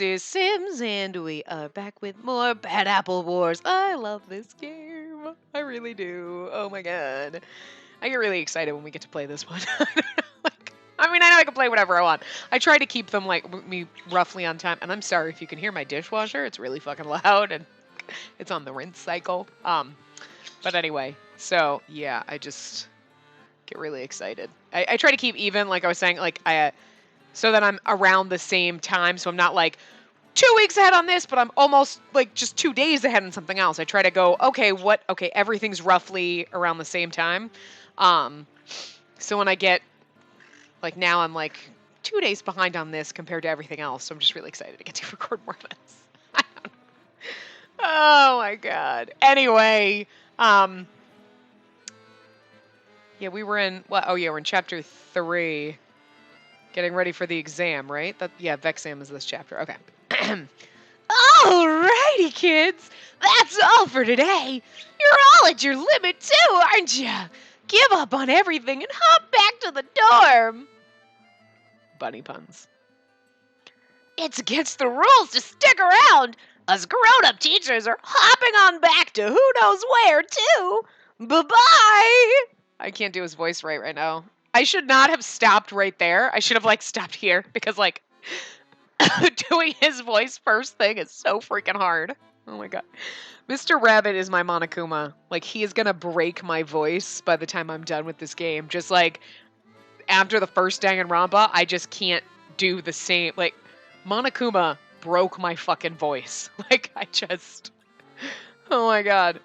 is Sims, and we are back with more Bad Apple Wars. I love this game. I really do. Oh my god. I get really excited when we get to play this one. I mean, I know I can play whatever I want. I try to keep them, like, me roughly on time. And I'm sorry if you can hear my dishwasher. It's really fucking loud, and it's on the rinse cycle. But anyway, so, yeah, I just get really excited. I try to keep even, like I was saying, like, so that I'm around the same time, so I'm not like 2 weeks ahead on this, but I'm almost like just 2 days ahead on something else. I try to go, okay, everything's roughly around the same time. So when I get, like now I'm like 2 days behind on this compared to everything else, so I'm just really excited to get to record more of this. Oh my god. Anyway, yeah, we're in chapter 3. Getting ready for the exam, right? Vexam is this chapter. Okay. Alrighty, kids. That's all for today. You're all at your limit too, aren't you? Give up on everything and hop back to the dorm. Bunny puns. It's against the rules to stick around. Us grown-up teachers are hopping on back to who knows where, too. Bye-bye. I can't do his voice right now. I should not have stopped right there. I should have, like, stopped here because, like, doing his voice first thing is so freaking hard. Oh, my God. Mr. Rabbit is my Monokuma. Like, he is going to break my voice by the time I'm done with this game. Just, like, after the first Danganronpa, I just can't do the same. Like, Monokuma broke my fucking voice. Like, oh, my God.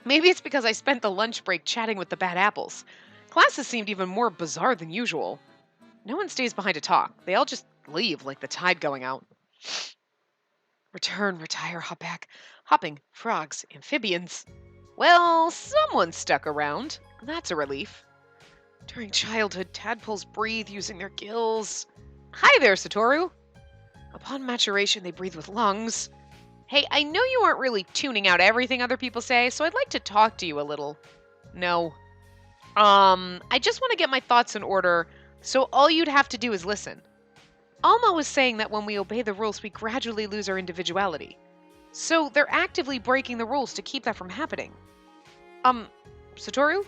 Maybe it's because I spent the lunch break chatting with the bad apples. Classes seemed even more bizarre than usual. No one stays behind to talk. They all just leave like the tide going out. Return, retire, hop back. Hopping, frogs, amphibians. Well, someone stuck around. That's a relief. During childhood, tadpoles breathe using their gills. Hi there, Satoru. Upon maturation, they breathe with lungs. Hey, I know you aren't really tuning out everything other people say, so I'd like to talk to you a little. No. I just want to get my thoughts in order, so all you'd have to do is listen. Alma was saying that when we obey the rules, we gradually lose our individuality. So they're actively breaking the rules to keep that from happening. Satoru?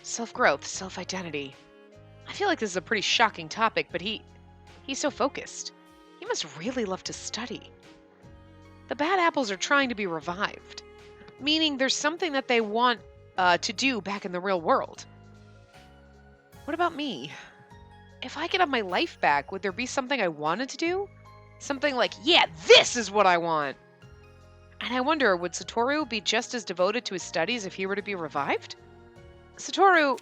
Self-growth, self-identity. I feel like this is a pretty shocking topic, but he's so focused. He must really love to study. The bad apples are trying to be revived, meaning there's something that they want to do back in the real world. What about me? If I could have my life back, would there be something I wanted to do? Something like, yeah, this is what I want! And I wonder, would Satoru be just as devoted to his studies if he were to be revived? Satoru...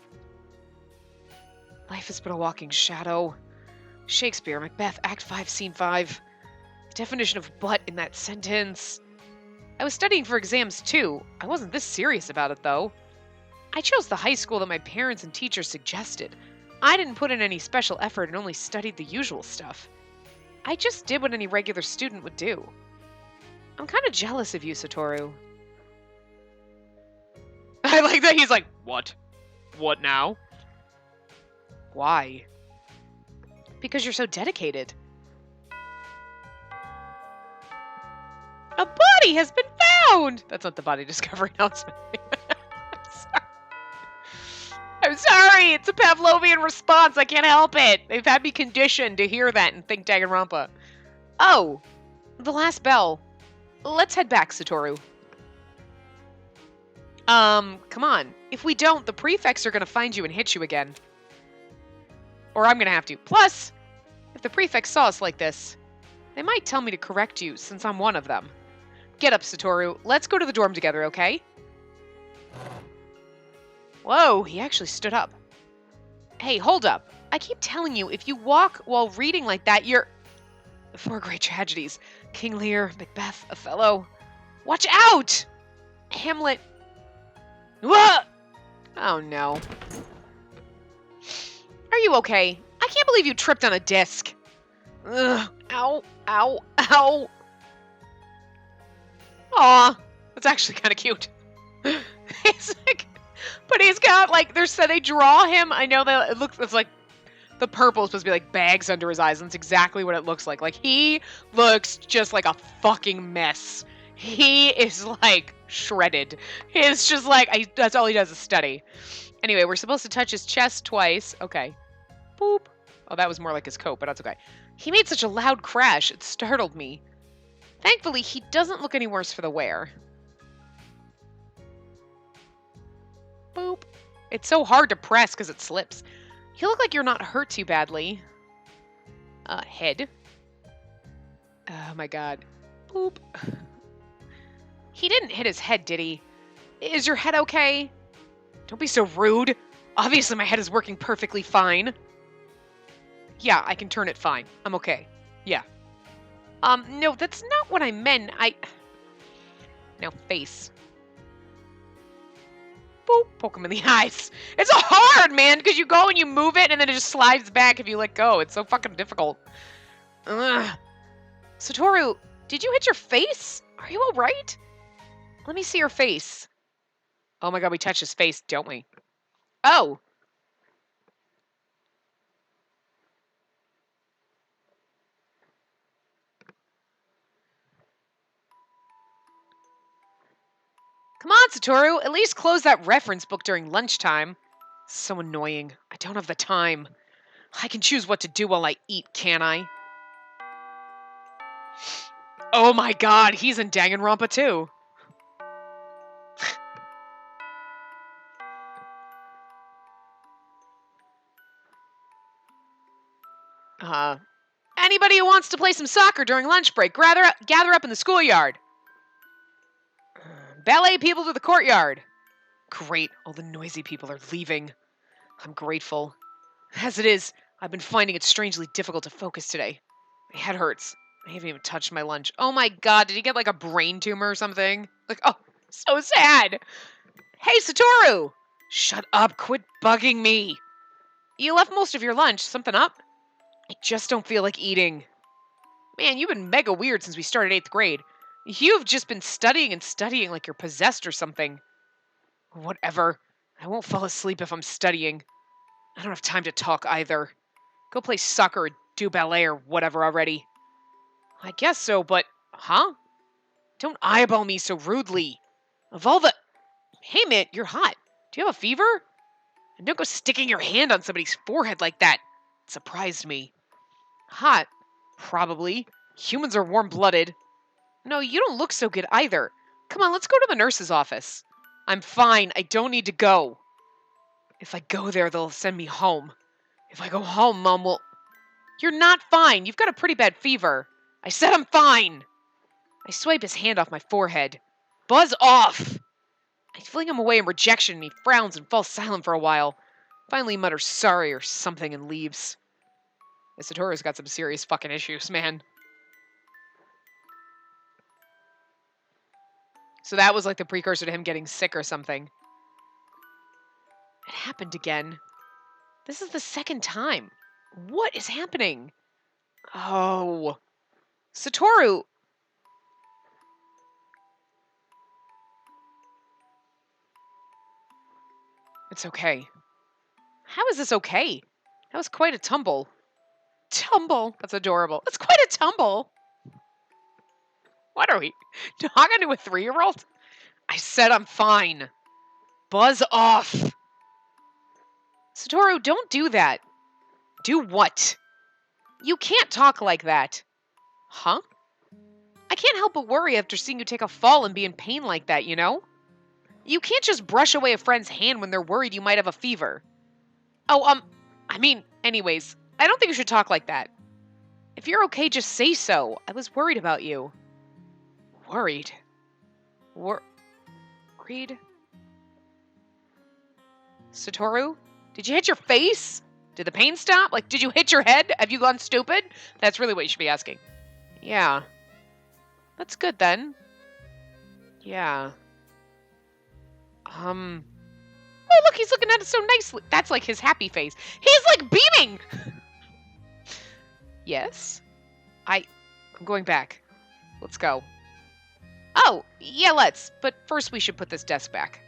Life has been a walking shadow. Shakespeare, Macbeth, Act 5, Scene 5. The definition of butt in that sentence. I was studying for exams too. I wasn't this serious about it though. I chose the high school that my parents and teachers suggested. I didn't put in any special effort and only studied the usual stuff. I just did what any regular student would do. I'm kind of jealous of you, Satoru. I like that he's like, what? What now? Why? Because you're so dedicated. A body has been found! That's not the body discovery announcement. I'm sorry, it's a Pavlovian response. I can't help it. They've had me conditioned to hear that and think Danganronpa. Oh, the last bell. Let's head back, Satoru. Come on. If we don't, the prefects are gonna find you and hit you again. Or I'm gonna have to. Plus, if the prefects saw us like this, they might tell me to correct you since I'm one of them. Get up, Satoru. Let's go to the dorm together, okay? Whoa, he actually stood up. Hey, hold up. I keep telling you, if you walk while reading like that, you're... The 4 great tragedies. King Lear, Macbeth, Othello. Watch out! Hamlet. What? Oh, no. Are you okay? I can't believe you tripped on a disc. Ugh. Ow, ow, ow. Aw, that's actually kind of cute. He's like... But he's got, like, they draw him. I know that it's like The purple is supposed to be like bags under his eyes, and it's exactly what it looks like. Like, he looks just like a fucking mess. He is, like, shredded. It's just like, that's all he does is study. Anyway, we're supposed to touch his chest twice. Okay. Boop. Oh, that was more like his coat, but that's okay. He made such a loud crash, it startled me. Thankfully, he doesn't look any worse for the wear. Boop. It's so hard to press because it slips. You look like you're not hurt too badly. Head. Oh my god. Boop. He didn't hit his head, did he? Is your head okay? Don't be so rude. Obviously my head is working perfectly fine. Yeah, I can turn it fine. I'm okay. Yeah. No, that's not what I meant. Now, face. Boop. Poke him in the eyes. It's hard, man, because you go and you move it, and then it just slides back if you let go. It's so fucking difficult. Ugh. Satoru, did you hit your face? Are you alright? Let me see your face. Oh my god, we touched his face, don't we? Oh. Come on, Satoru. At least close that reference book during lunchtime. So annoying. I don't have the time. I can choose what to do while I eat, can't I? Oh my god, he's in Danganronpa too. Anybody who wants to play some soccer during lunch break, gather up in the schoolyard. Ballet people to the courtyard. Great, all the noisy people are leaving. I'm grateful. As it is, I've been finding it strangely difficult to focus today. My head hurts. I haven't even touched my lunch. Oh my god, did he get like a brain tumor or something? Like, oh, so sad. Hey, Satoru! Shut up, quit bugging me. You left most of your lunch. Something up? I just don't feel like eating. Man, you've been mega weird since we started 8th grade. You've just been studying and studying like you're possessed or something. Whatever. I won't fall asleep if I'm studying. I don't have time to talk either. Go play soccer or do ballet or whatever already. I guess so, but... Huh? Don't eyeball me so rudely. Of all the... Hey, man, you're hot. Do you have a fever? And don't go sticking your hand on somebody's forehead like that. It surprised me. Hot? Probably. Humans are warm-blooded. No, you don't look so good either. Come on, let's go to the nurse's office. I'm fine. I don't need to go. If I go there, they'll send me home. If I go home, Mom will... You're not fine. You've got a pretty bad fever. I said I'm fine. I swipe his hand off my forehead. Buzz off! I fling him away in rejection, and he frowns and falls silent for a while. Finally mutters sorry or something and leaves. Satoru's got some serious fucking issues, man. So that was like the precursor to him getting sick or something. It happened again. This is the second time. What is happening? Oh. Satoru. It's okay. How is this okay? That was quite a tumble. Tumble? That's adorable. That's quite a tumble. What are we? Talking to a 3-year-old? I said I'm fine. Buzz off. Satoru, don't do that. Do what? You can't talk like that. Huh? I can't help but worry after seeing you take a fall and be in pain like that, you know? You can't just brush away a friend's hand when they're worried you might have a fever. Oh, anyways, I don't think you should talk like that. If you're okay, just say so. I was worried about you. Worried? Worried? Satoru? Did you hit your face? Did the pain stop? Like, did you hit your head? Have you gone stupid? That's really what you should be asking. Yeah. That's good then. Yeah. Oh, look, he's looking at it so nicely. That's like his happy face. He's like beaming! Yes? I'm going back. Let's go. Oh, yeah, let's. But first we should put this desk back.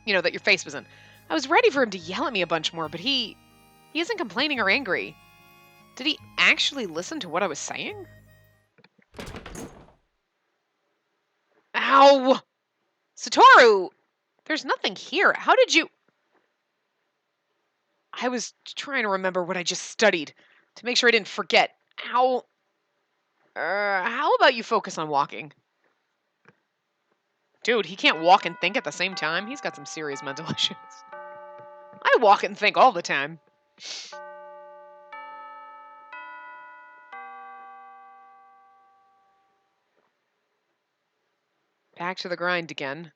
You know, that your face was in. I was ready for him to yell at me a bunch more, but he isn't complaining or angry. Did he actually listen to what I was saying? Ow! Satoru! There's nothing here. How did you... I was trying to remember what I just studied to make sure I didn't forget. Ow. How about you focus on walking? Dude, he can't walk and think at the same time. He's got some serious mental issues. I walk and think all the time. Back to the grind again.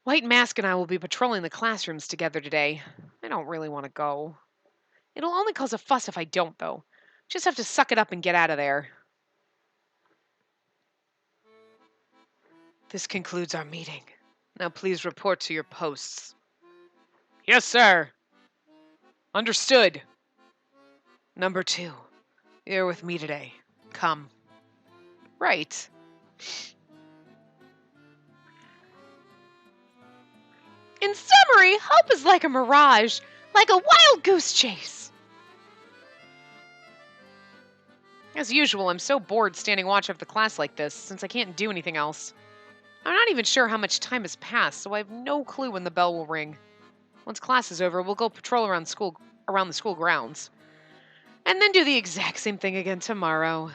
White Mask and I will be patrolling the classrooms together today. I don't really want to go. It'll only cause a fuss if I don't, though. Just have to suck it up and get out of there. This concludes our meeting. Now please report to your posts. Yes, sir. Understood. Number 2. You're with me today. Come. Right. In summary, hope is like a mirage, like a wild goose chase. As usual, I'm so bored standing watch of the class like this, since I can't do anything else. I'm not even sure how much time has passed, so I have no clue when the bell will ring. Once class is over, we'll go patrol around the school grounds. And then do the exact same thing again tomorrow.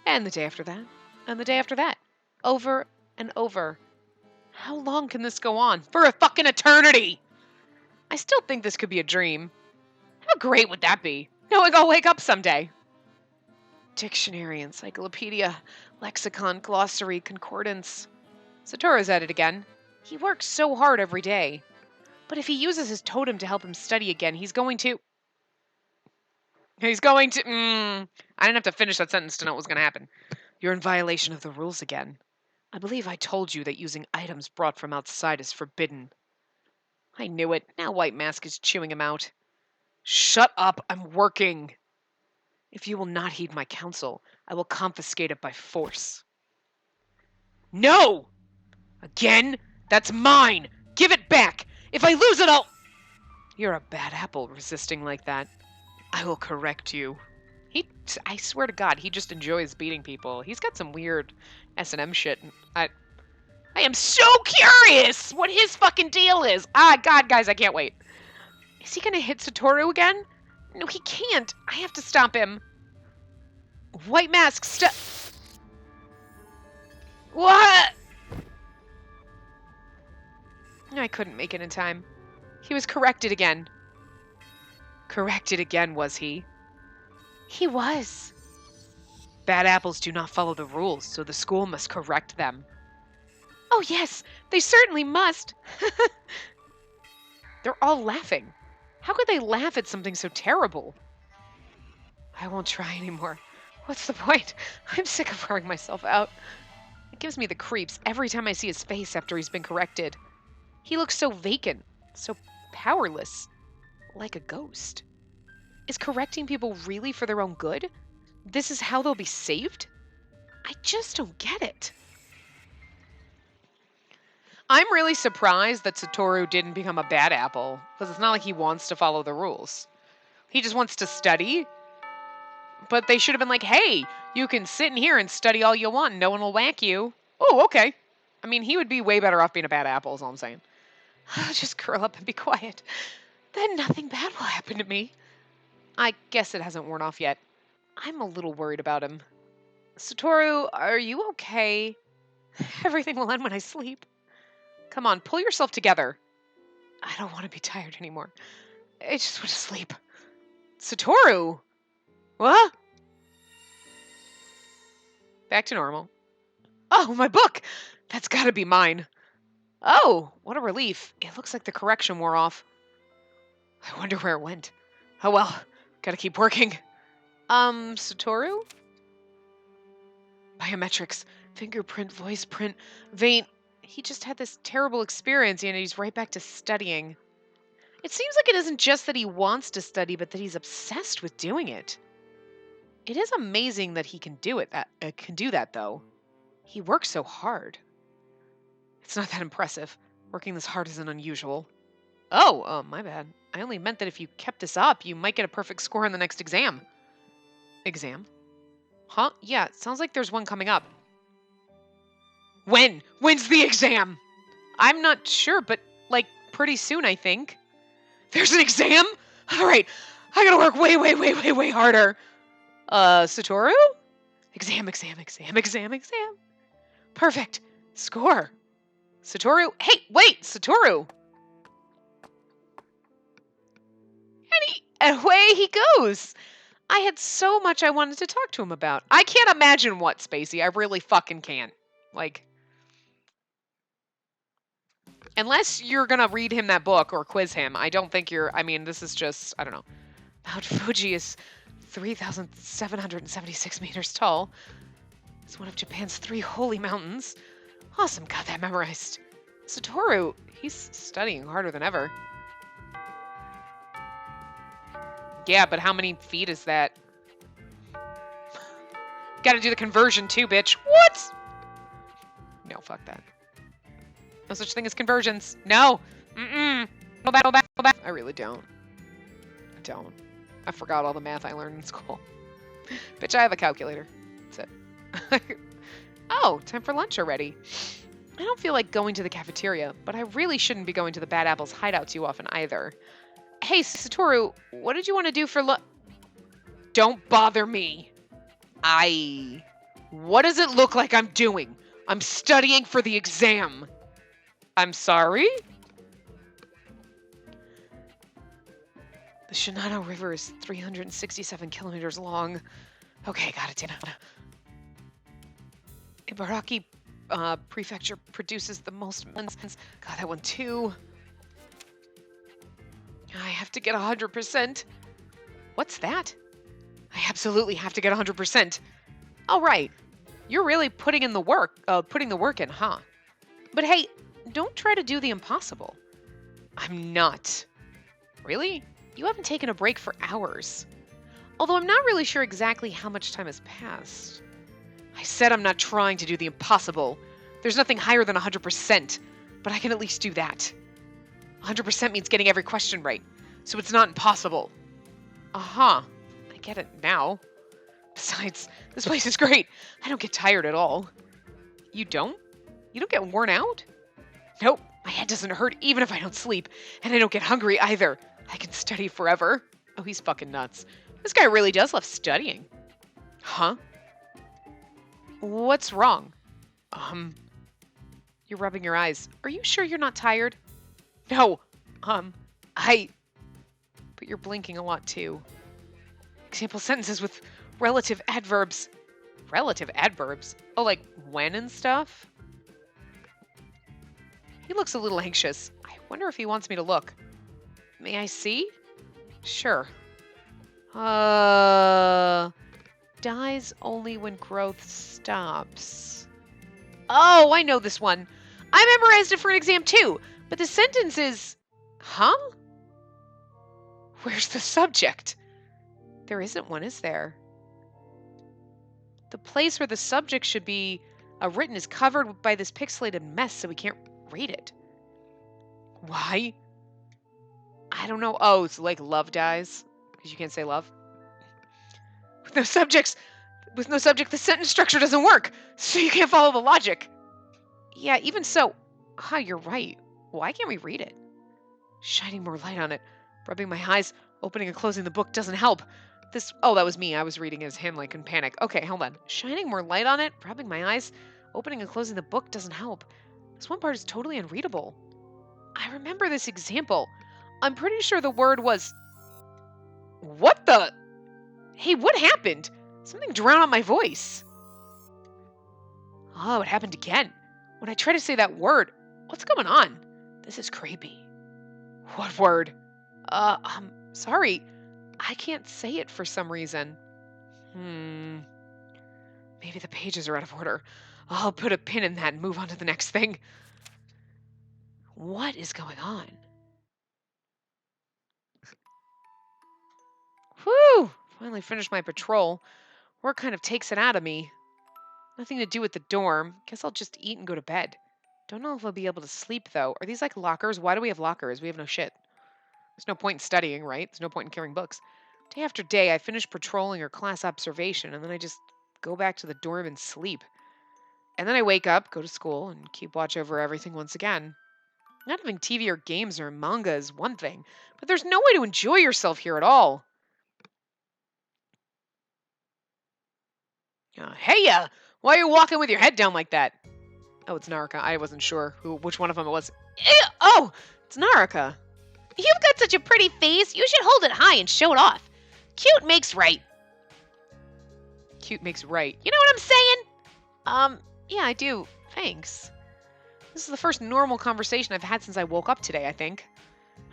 And the day after that. And the day after that. Over and over. How long can this go on? For a fucking eternity! I still think this could be a dream. How great would that be? Knowing I'll wake up someday. Dictionary, encyclopedia, lexicon, glossary, concordance. Satoru's at it again. He works so hard every day. But if he uses his totem to help him study again, he's going to... I didn't have to finish that sentence to know what was going to happen. You're in violation of the rules again. I believe I told you that using items brought from outside is forbidden. I knew it. Now White Mask is chewing him out. Shut up. I'm working. If you will not heed my counsel, I will confiscate it by force. No! Again? That's mine! Give it back! If I lose it, I'll... You're a bad apple resisting like that. I will correct you. I swear to God, he just enjoys beating people. He's got some weird S&M shit. I am so curious what his fucking deal is. God, guys, I can't wait. Is he gonna hit Satoru again? No, he can't. I have to stop him. White Mask, stop. What? No, I couldn't make it in time. He was corrected again. Corrected again, was he? He was. Bad apples do not follow the rules, so the school must correct them. Oh yes, they certainly must. They're all laughing. How could they laugh at something so terrible? I won't try anymore. What's the point? I'm sick of wearing myself out. It gives me the creeps every time I see his face after he's been corrected. He looks so vacant, so powerless, like a ghost. Is correcting people really for their own good? This is how they'll be saved? I just don't get it. I'm really surprised that Satoru didn't become a bad apple, because it's not like he wants to follow the rules. He just wants to study, but they should have been like, hey, you can sit in here and study all you want and no one will whack you. Oh, okay. I mean, he would be way better off being a bad apple is all I'm saying. I'll just curl up and be quiet. Then nothing bad will happen to me. I guess it hasn't worn off yet. I'm a little worried about him. Satoru, are you okay? Everything will end when I sleep. Come on, pull yourself together. I don't want to be tired anymore. I just want to sleep. Satoru! What? Back to normal. Oh, my book! That's gotta be mine. Oh, what a relief. It looks like the correction wore off. I wonder where it went. Oh well, gotta keep working. Satoru? Biometrics, fingerprint, voice print, vein. He just had this terrible experience and he's right back to studying. It seems like it isn't just that he wants to study, but that he's obsessed with doing it. It is amazing that he can do it. Can do that though. He works so hard. It's not that impressive. Working this hard isn't unusual. Oh, my bad. I only meant that if you kept this up, you might get a perfect score on the next exam. Exam? Huh? Yeah, it sounds like there's one coming up. When? When's the exam? I'm not sure, but, like, pretty soon, I think. There's an exam? All right, I gotta work way harder. Satoru? Exam. Perfect. Score. Satoru? Hey, wait, Satoru! And away he goes. I had so much I wanted to talk to him about. I can't imagine what, Spacey. I really fucking can't. Like, unless you're gonna read him that book or quiz him, I don't think you're, I mean, this is just, I don't know. Mount Fuji is 3,776 meters tall. It's one of Japan's 3 holy mountains. Awesome, got that memorized. Satoru, he's studying harder than ever. Yeah, but how many feet is that? Gotta do the conversion too, bitch. What? No, fuck that. No such thing as conversions. No. Go back. I really don't. I don't. I forgot all the math I learned in school. Bitch, I have a calculator. That's it. Oh, time for lunch already. I don't feel like going to the cafeteria, but I really shouldn't be going to the Bad Apple's hideout too often either. Hey, Satoru, what did you want to do for lunch? Don't bother me. What does it look like I'm doing? I'm studying for the exam. I'm sorry? The Shinano River is 367 kilometers long. Okay, got it. Ibaraki Prefecture produces the most melons. Got that one too. I have to get 100%. What's that? I absolutely have to get 100%. All right. You're really putting the work in, huh? But hey, don't try to do the impossible. I'm not. Really? You haven't taken a break for hours. Although I'm not really sure exactly how much time has passed. I said I'm not trying to do the impossible. There's nothing higher than 100%, but I can at least do that. 100% means getting every question right, so it's not impossible. Uh-huh. I get it now. Besides, this place is great. I don't get tired at all. You don't? You don't get worn out? Nope. My head doesn't hurt even if I don't sleep, and I don't get hungry either. I can study forever. Oh, he's fucking nuts. This guy really does love studying. Huh? What's wrong? You're rubbing your eyes. Are you sure you're not tired? No. But you're blinking a lot too. Example sentences with relative adverbs. Relative adverbs? Oh, like when and stuff? He looks a little anxious. I wonder if he wants me to look. May I see? Sure. Dies only when growth stops. Oh, I know this one. I memorized it for an exam too, but the sentence is, huh? Where's the subject? There isn't one, is there? The place where the subject should be written is covered by this pixelated mess, so we can't read it. Why? I don't know. Oh, it's like love dies, because you can't say love. With no subject, the sentence structure doesn't work, so you can't follow the logic. Yeah, even so, you're right. Why can't we read it? Shining more light on it, rubbing my eyes, opening and closing the book doesn't help. Oh, that was me. I was reading his hand like in panic. Okay, hold on. Shining more light on it, rubbing my eyes, opening and closing the book doesn't help. This one part is totally unreadable. I remember this example. I'm pretty sure the word was... What the... Hey, what happened? Something drowned out my voice. Oh, it happened again. When I try to say that word, what's going on? This is creepy. What word? Sorry. I can't say it for some reason. Maybe the pages are out of order. I'll put a pin in that and move on to the next thing. What is going on? Whew! Finally finished my patrol. Work kind of takes it out of me. Nothing to do with the dorm. Guess I'll just eat and go to bed. Don't know if I'll be able to sleep, though. Are these like lockers? Why do we have lockers? We have no shit. There's no point in studying, right? There's no point in carrying books. Day after day, I finish patrolling or class observation, and then I just go back to the dorm and sleep. And then I wake up, go to school, and keep watch over everything once again. Not having TV or games or manga is one thing, but there's no way to enjoy yourself here at all. Hey, why are you walking with your head down like that? Oh, it's Naraka. I wasn't sure which one of them it was. Oh, it's Naraka. You've got such a pretty face. You should hold it high and show it off. Cute makes right. Cute makes right. You know what I'm saying? Yeah, I do. Thanks. This is the first normal conversation I've had since I woke up today, I think.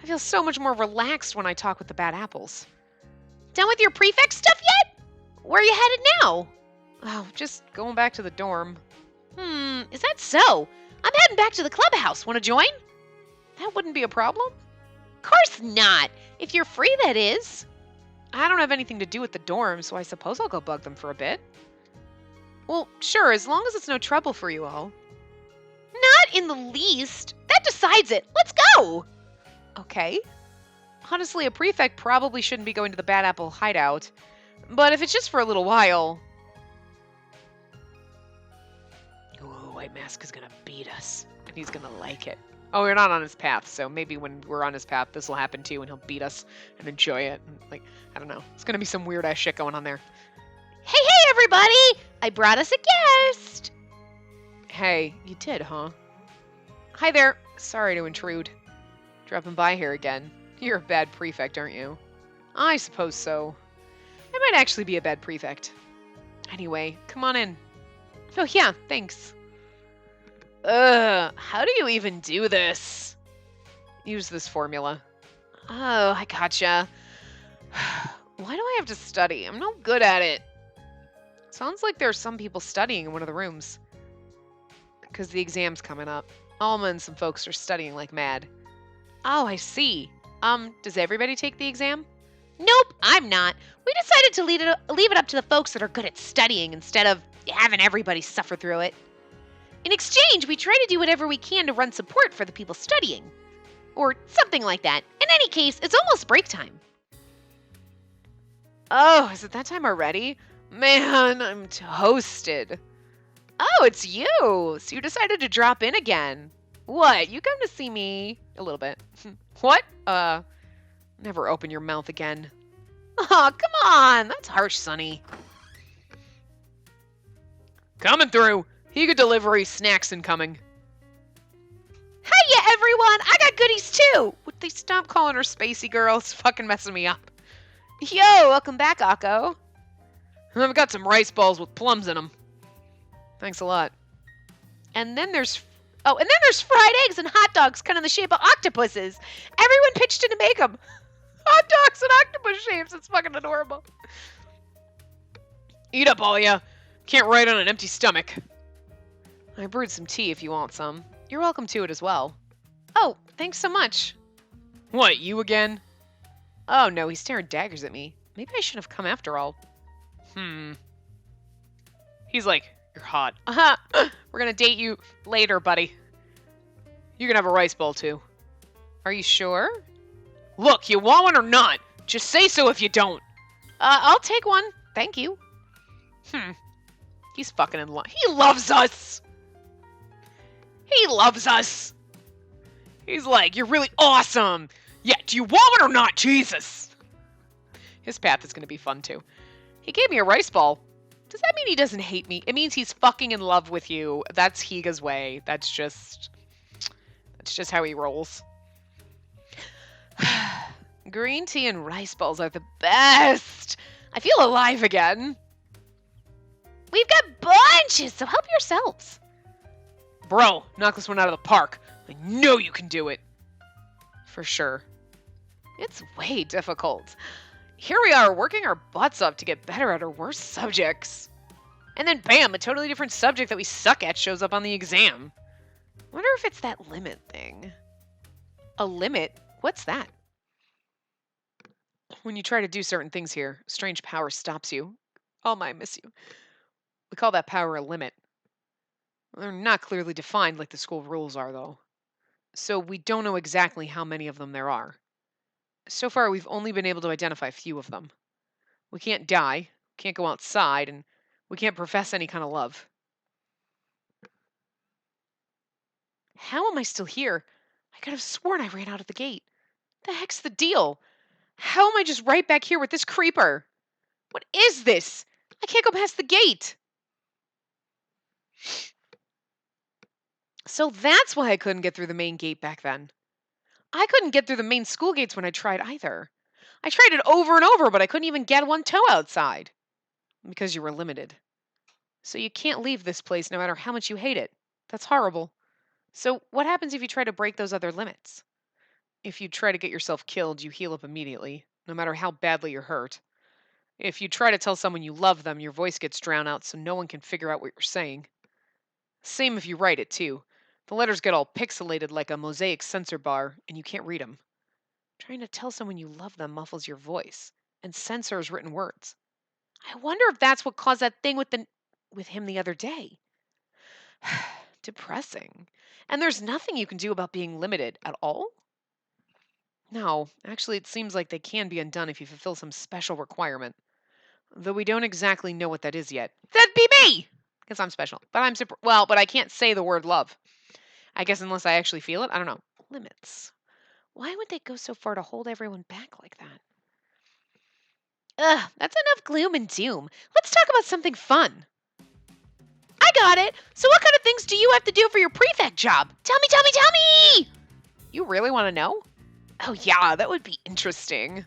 I feel so much more relaxed when I talk with the bad apples. Done with your prefect stuff yet? Where are you headed now? Oh, just going back to the dorm. Is that so? I'm heading back to the clubhouse. Want to join? That wouldn't be a problem. Of course not. If you're free, that is. I don't have anything to do with the dorm, so I suppose I'll go bug them for a bit. Well, sure, as long as it's no trouble for you all. Not in the least. That decides it. Let's go. Okay. Honestly, a prefect probably shouldn't be going to the Bad Apple hideout. But if it's just for a little while... Ooh, White Mask is going to beat us. And he's going to like it. Oh, we're not on his path, so maybe when we're on his path, this will happen too, and he'll beat us and enjoy it. And, like, I don't know. It's going to be some weird-ass shit going on there. Hey, everybody! I brought us a guest! Hey, you did, huh? Hi there. Sorry to intrude. Dropping by here again. You're a bad prefect, aren't you? I suppose so. I might actually be a bad prefect. Anyway, come on in. Oh, yeah, thanks. How do you even do this? Use this formula. Oh, I gotcha. Why do I have to study? I'm no good at it. Sounds like there's some people studying in one of the rooms. Because the exam's coming up. Alma and some folks are studying like mad. Oh, I see. Does everybody take the exam? Nope, I'm not. We decided to leave it up to the folks that are good at studying instead of having everybody suffer through it. In exchange, we try to do whatever we can to run support for the people studying. Or something like that. In any case, it's almost break time. Oh, is it that time already? Man, I'm toasted. Oh, it's you! So you decided to drop in again. What? You come to see me? A little bit. What? Never open your mouth again. Oh, come on! That's harsh, Sonny. Coming through! Higa delivery, snacks incoming. Hiya, everyone! I got goodies too! Would they stop calling her Spacey girl? It's fucking messing me up. Yo, welcome back, Akko. I've got some rice balls with plums in them. Thanks a lot. And then there's fried eggs and hot dogs cut in the shape of octopuses. Everyone pitched in to make them. Hot dogs and octopus shapes. It's fucking adorable. Eat up, all ya. Can't write on an empty stomach. I brewed some tea if you want some. You're welcome to it as well. Oh, thanks so much. What, you again? Oh no, he's staring daggers at me. Maybe I should have come after all. He's like, you're hot. We're gonna date you later, buddy. You can have a rice bowl too. Are you sure? Look, you want one or not? Just say so if you don't. I'll take one. Thank you. He's fucking in love. He loves us! He loves us! He's like, you're really awesome! Yeah, do you want one or not? Jesus! His path is gonna be fun too. He gave me a rice ball. Does that mean he doesn't hate me? It means he's fucking in love with you. That's Higa's way. That's just how he rolls. Green tea and rice balls are the best. I feel alive again. We've got bunches, so help yourselves. Bro, knock this one out of the park. I know you can do it. For sure. It's way difficult. Here we are, working our butts up to get better at our worst subjects. And then bam, a totally different subject that we suck at shows up on the exam. Wonder if it's that limit thing. A limit? What's that? When you try to do certain things here, a strange power stops you. Oh my, I miss you. We call that power a limit. They're not clearly defined like the school rules are, though. So we don't know exactly how many of them there are. So far, we've only been able to identify a few of them. We can't die, can't go outside, and we can't profess any kind of love. How am I still here? I could have sworn I ran out of the gate. The heck's the deal? How am I just right back here with this creeper? What is this? I can't go past the gate. So that's why I couldn't get through the main gate back then. I couldn't get through the main school gates when I tried either. I tried it over and over, but I couldn't even get one toe outside. Because you were limited. So you can't leave this place no matter how much you hate it. That's horrible. So what happens if you try to break those other limits? If you try to get yourself killed, you heal up immediately, no matter how badly you're hurt. If you try to tell someone you love them, your voice gets drowned out so no one can figure out what you're saying. Same if you write it, too. The letters get all pixelated like a mosaic sensor bar, and you can't read them. Trying to tell someone you love them muffles your voice and censors written words. I wonder if that's what caused that thing with him the other day. Depressing. And there's nothing you can do about being limited at all? No, actually, it seems like they can be undone if you fulfill some special requirement. Though we don't exactly know what that is yet. That'd be me! Because I'm special. But I'm super. Well, but I can't say the word love. I guess unless I actually feel it. I don't know. Limits. Why would they go so far to hold everyone back like that? Ugh, that's enough gloom and doom. Let's talk about something fun. I got it. So what kind of things do you have to do for your prefect job? Tell me, tell me, tell me! You really want to know? Oh yeah, that would be interesting.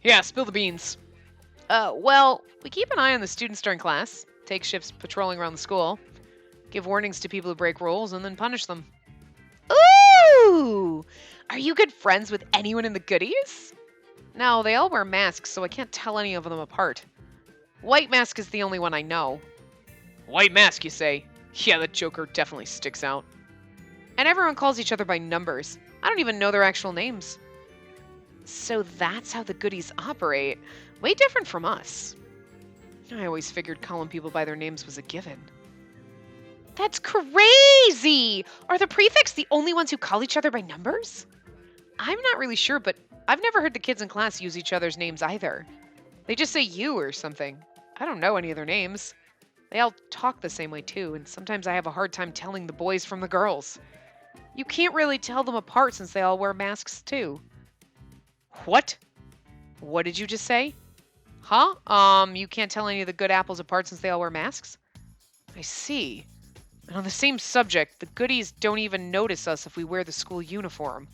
Yeah, spill the beans. Well, we keep an eye on the students during class, take shifts patrolling around the school, give warnings to people who break rules, and then punish them. Ooh! Are you good friends with anyone in the goodies? No, they all wear masks, so I can't tell any of them apart. White Mask is the only one I know. White Mask, you say? Yeah, that Joker definitely sticks out. And everyone calls each other by numbers. I don't even know their actual names. So that's how the goodies operate. Way different from us. I always figured calling people by their names was a given. That's crazy! Are the prefects the only ones who call each other by numbers? I'm not really sure, but I've never heard the kids in class use each other's names either. They just say you or something. I don't know any of their names. They all talk the same way too, and sometimes I have a hard time telling the boys from the girls. You can't really tell them apart since they all wear masks too. What? What did you just say? Huh? You can't tell any of the good apples apart since they all wear masks? I see. And on the same subject, the goodies don't even notice us if we wear the school uniform.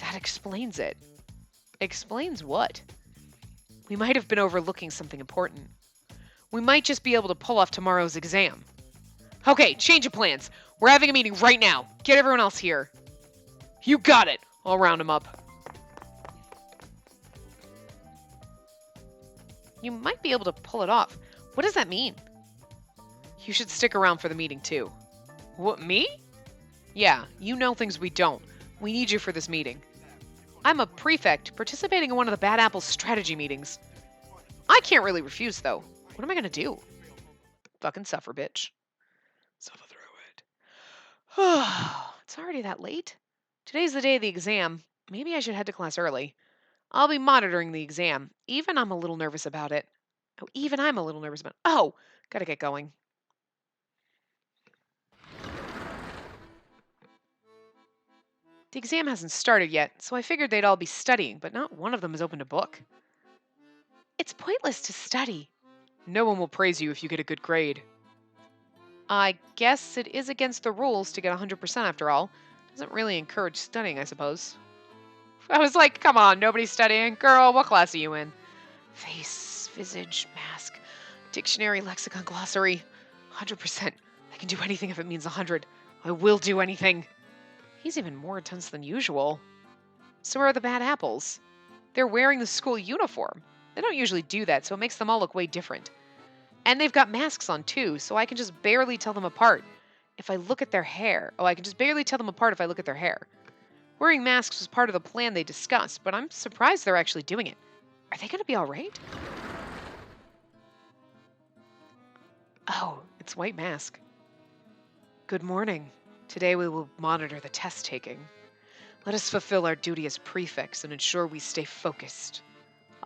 That explains it. Explains what? We might have been overlooking something important. We might just be able to pull off tomorrow's exam. Okay, change of plans. We're having a meeting right now. Get everyone else here. You got it. I'll round them up. You might be able to pull it off. What does that mean? You should stick around for the meeting too. What, me? Yeah, you know things we don't. We need you for this meeting. I'm a prefect participating in one of the Bad Apple's strategy meetings. I can't really refuse though. What am I gonna do? Fucking suffer, bitch. Suffer through it. It's already that late? Today's the day of the exam. Maybe I should head to class early. I'll be monitoring the exam. Even I'm a little nervous about it. Oh, even I'm a little nervous about it. Oh, gotta get going. The exam hasn't started yet, so I figured they'd all be studying, but not one of them has opened a book. It's pointless to study. No one will praise you if you get a good grade. I guess it is against the rules to get 100% after all. Doesn't really encourage studying, I suppose. I was like, come on, nobody's studying. Girl, what class are you in? Face, visage, mask, dictionary, lexicon, glossary. 100%. I can do anything if it means 100. I will do anything. He's even more intense than usual. So are the bad apples. They're wearing the school uniform. They don't usually do that, so it makes them all look way different. And they've got masks on too, so I can just barely tell them apart if I look at their hair. Oh, I can just barely tell them apart if I look at their hair. Wearing masks was part of the plan they discussed, but I'm surprised they're actually doing it. Are they going to be all right? Oh, it's White Mask. Good morning. Today we will monitor the test taking. Let us fulfill our duty as prefects and ensure we stay focused.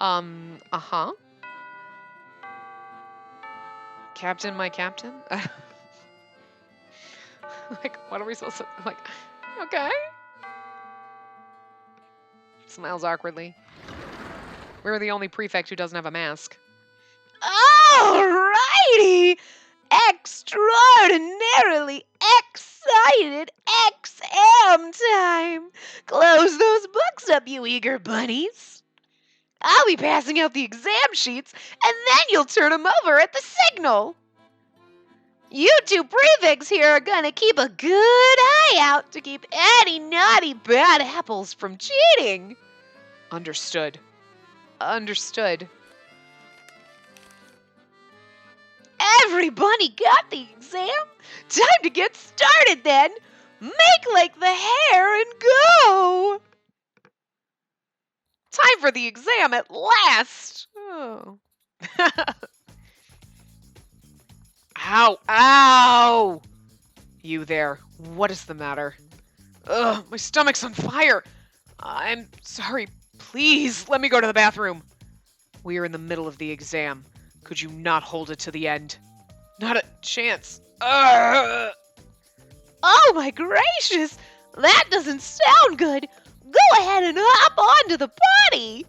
Uh-huh. Captain, my captain? Like, what are we supposed to... Like, okay. Smiles awkwardly. We're the only prefect who doesn't have a mask. Alrighty! Extraordinarily excited XM time! Close those books up, you eager bunnies. I'll be passing out the exam sheets, and then you'll turn them over at the signal. You two prefects here are gonna keep a good eye out to keep any naughty bad apples from cheating. Understood. Understood. Every bunny got the exam? Time to get started then! Make like the hare and go! Time for the exam at last! Oh. Ow! Ow! You there. What is the matter? Ugh, my stomach's on fire! I'm sorry. Please, let me go to the bathroom. We are in the middle of the exam. Could you not hold it to the end? Not a chance. Ugh. Oh my gracious! That doesn't sound good! Go ahead and hop onto the potty!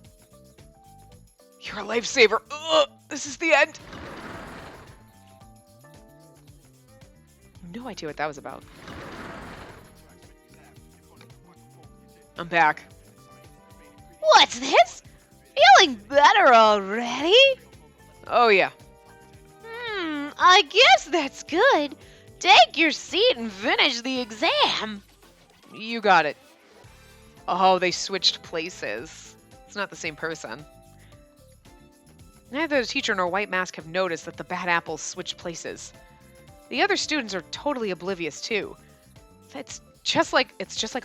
You're a lifesaver. Ugh, this is the end. No idea what that was about. I'm back. What's this? Feeling better already? Oh, yeah. I guess that's good. Take your seat and finish the exam. You got it. Oh, they switched places. It's not the same person. Neither the teacher nor White Mask have noticed that the bad apples switched places. The other students are totally oblivious, too. It's just like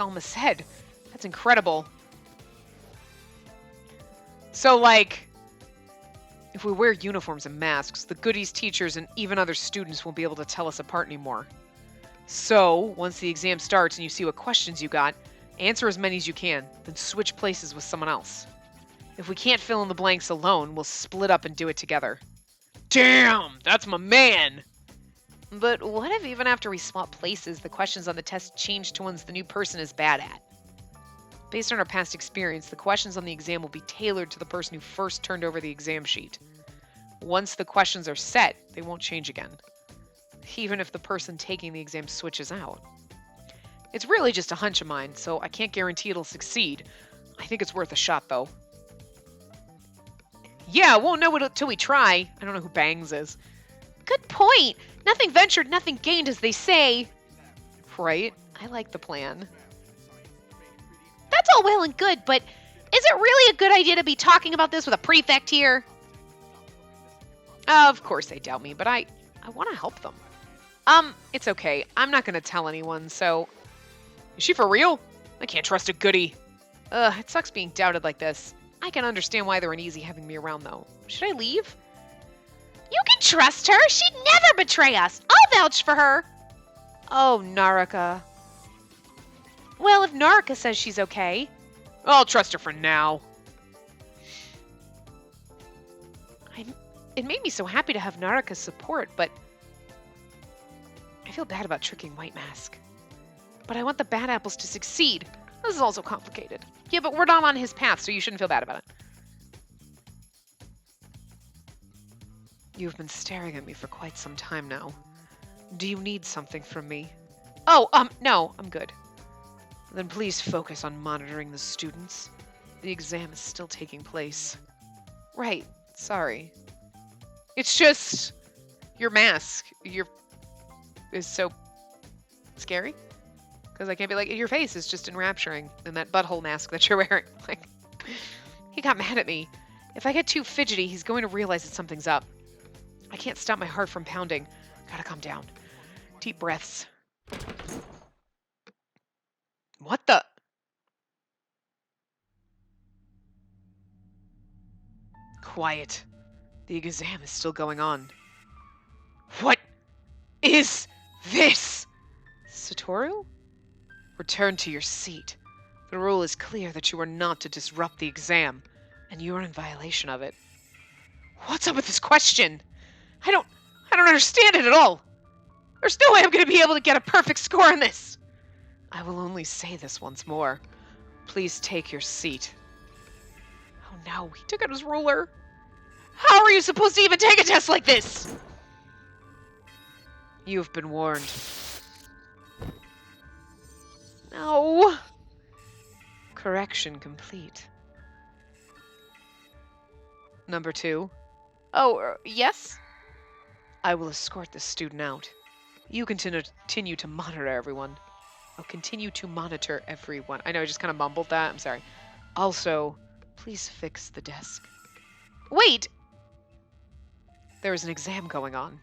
Alma said. That's incredible. So, like, if we wear uniforms and masks, the goodies, teachers, and even other students won't be able to tell us apart anymore. So, once the exam starts and you see what questions you got, answer as many as you can, then switch places with someone else. If we can't fill in the blanks alone, we'll split up and do it together. Damn, that's my man! But what if even after we swap places, the questions on the test change to ones the new person is bad at? Based on our past experience, the questions on the exam will be tailored to the person who first turned over the exam sheet. Once the questions are set, they won't change again, even if the person taking the exam switches out. It's really just a hunch of mine, so I can't guarantee it'll succeed. I think it's worth a shot, though. Yeah, won't know it till we try. I don't know who Bangs is. Good point. Nothing ventured, nothing gained, as they say. Right? I like the plan. That's all well and good, but is it really a good idea to be talking about this with a prefect here? Of course they doubt me, but I want to help them. It's okay. I'm not going to tell anyone, so... Is she for real? I can't trust a goodie. It sucks being doubted like this. I can understand why they're uneasy having me around, though. Should I leave? You can trust her. She'd never betray us. I'll vouch for her. Oh, Naraka. Well, if Naraka says she's okay. I'll trust her for now. It made me so happy to have Naraka's support, but I feel bad about tricking White Mask. But I want the bad apples to succeed. This is also complicated. Yeah, but we're not on his path, so you shouldn't feel bad about it. You've been staring at me for quite some time now. Do you need something from me? Oh, no, I'm good. Then please focus on monitoring the students. The exam is still taking place. Right, sorry. It's just... your mask. is so scary. Because I can't be like, your face is just enrapturing in that butthole mask that you're wearing. Like, he got mad at me. If I get too fidgety, he's going to realize that something's up. I can't stop my heart from pounding. Gotta calm down. Deep breaths. What the? Quiet. The exam is still going on. What is this? Satoru? Return to your seat. The rule is clear that you are not to disrupt the exam, and you are in violation of it. What's up with this question? I don't understand it at all. There's no way I'm going to be able to get a perfect score on this. I will only say this once more. Please take your seat. Oh no, he took out his ruler. How are you supposed to even take a test like this? You've been warned. No. Correction complete. Number 2. Oh, yes? I will escort this student out. You continue to monitor everyone. I'll continue to monitor everyone. I know I just kind of mumbled that. I'm sorry. Also, please fix the desk. Wait! There is an exam going on.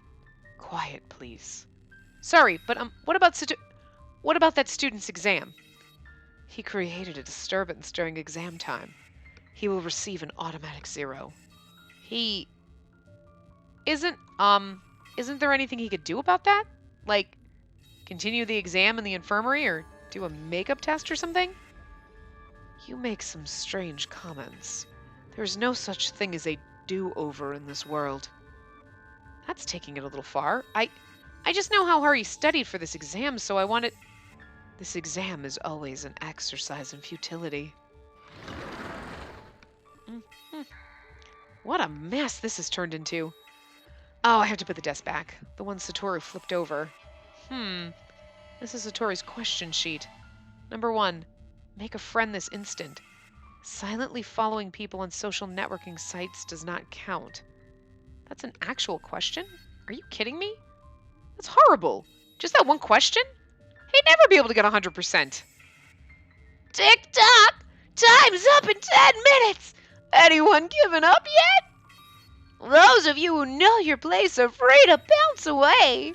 Quiet, please. Sorry, but what about that student's exam? He created a disturbance during exam time. He will receive an automatic 0. He isn't there anything he could do about that? Like continue the exam in the infirmary or do a makeup test or something? You make some strange comments. There's no such thing as a do-over in this world. That's taking it a little far. I just know how hard he studied for this exam, so I wanted... This exam is always an exercise in futility. What a mess this has turned into. Oh, I have to put the desk back. The one Satoru flipped over. This is Satoru's question sheet. Number 1. Make a friend this instant. Silently following people on social networking sites does not count. That's an actual question? Are you kidding me? That's horrible. Just that one question? He'd never be able to get 100%. Tick-tock! Time's up in 10 minutes! Anyone given up yet? Those of you who know your place are free to bounce away.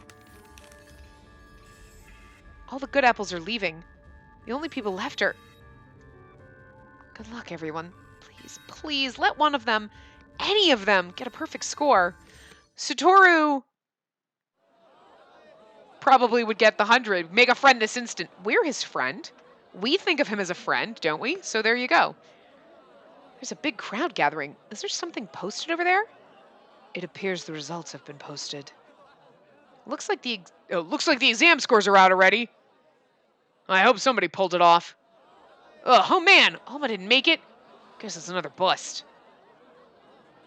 All the good apples are leaving. The only people left are... Good luck, everyone. Please, please, let one of them, any of them, get a perfect score. Satoru probably would get the 100. Make a friend this instant. We're his friend. We think of him as a friend, don't we? So there you go. There's a big crowd gathering. Is there something posted over there? It appears the results have been posted. Looks like the exam scores are out already. I hope somebody pulled it off. Oh man, Alma didn't make it. Guess it's another bust.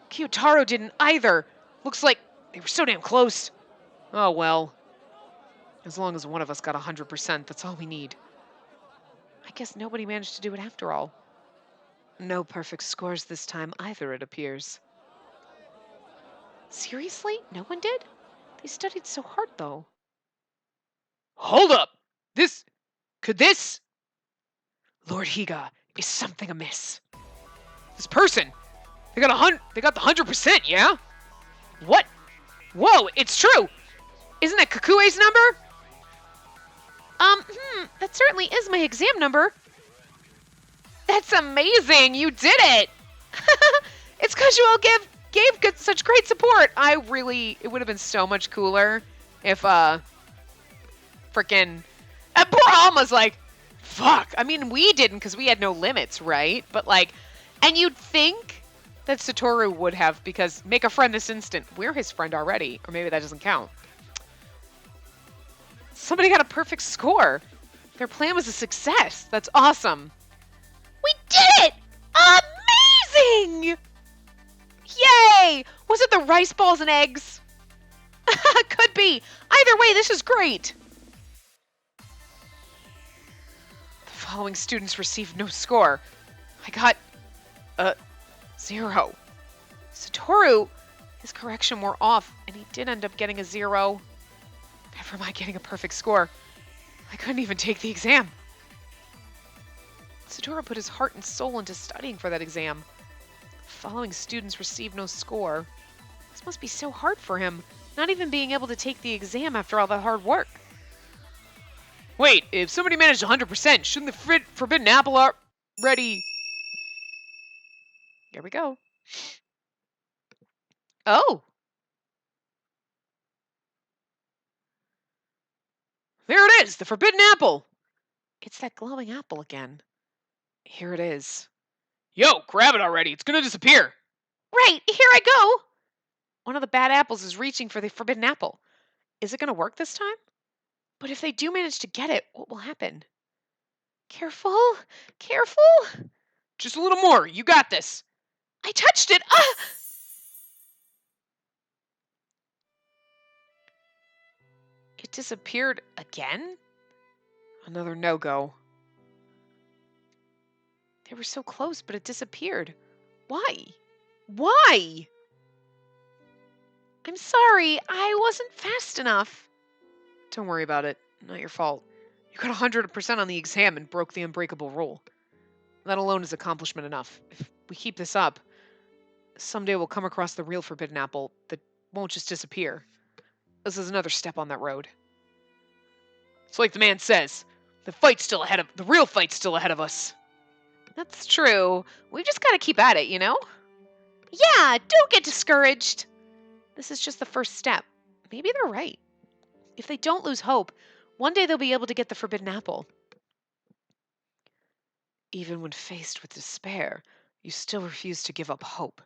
Kiyotaro didn't either. Looks like they were so damn close. Oh well. As long as one of us got 100%, that's all we need. I guess nobody managed to do it after all. No perfect scores this time either, it appears. Seriously? No one did? They studied so hard, though. Hold up! Could this... Lord Higa, is something amiss? This person, they got the 100%, yeah? What? Whoa, it's true! Isn't that Kakue's number? That certainly is my exam number. That's amazing, you did it! It's because you all gave such great support. It would have been so much cooler if, frickin', and poor Alma's like, fuck. I mean, we didn't because we had no limits, right? But like, and you'd think that Satoru would have because make a friend this instant. We're his friend already, or maybe that doesn't count. Somebody got a perfect score. Their plan was a success. That's awesome. We did it! Amazing! Yay! Was it the rice balls and eggs? Could be. Either way, this is great. The following students received no score. I got 0. Satoru, his correction wore off, and he did end up getting a 0. Never mind getting a perfect score. I couldn't even take the exam. Satoru put his heart and soul into studying for that exam. Following students received no score. This must be so hard for him, not even being able to take the exam after all that hard work. Wait, if somebody managed 100%, shouldn't the forbidden apple already... Here we go. Oh! There it is, the forbidden apple. It's that glowing apple again. Here it is. Yo, grab it already. It's gonna disappear. Right, here I go. One of the bad apples is reaching for the forbidden apple. Is it gonna work this time? But if they do manage to get it, what will happen? Careful, careful. Just a little more. You got this. I touched it. Ah! It disappeared again? Another no-go. They were so close, but it disappeared. Why? Why? I'm sorry. I wasn't fast enough. Don't worry about it. Not your fault. You got 100% on the exam and broke the unbreakable rule. That alone is accomplishment enough. If we keep this up, someday we'll come across the real forbidden apple that won't just disappear. This is another step on that road. It's like the man says, the real fight's still ahead of us. That's true. We've just got to keep at it, you know? Yeah, don't get discouraged. This is just the first step. Maybe they're right. If they don't lose hope, one day they'll be able to get the forbidden apple. Even when faced with despair, you still refuse to give up hope.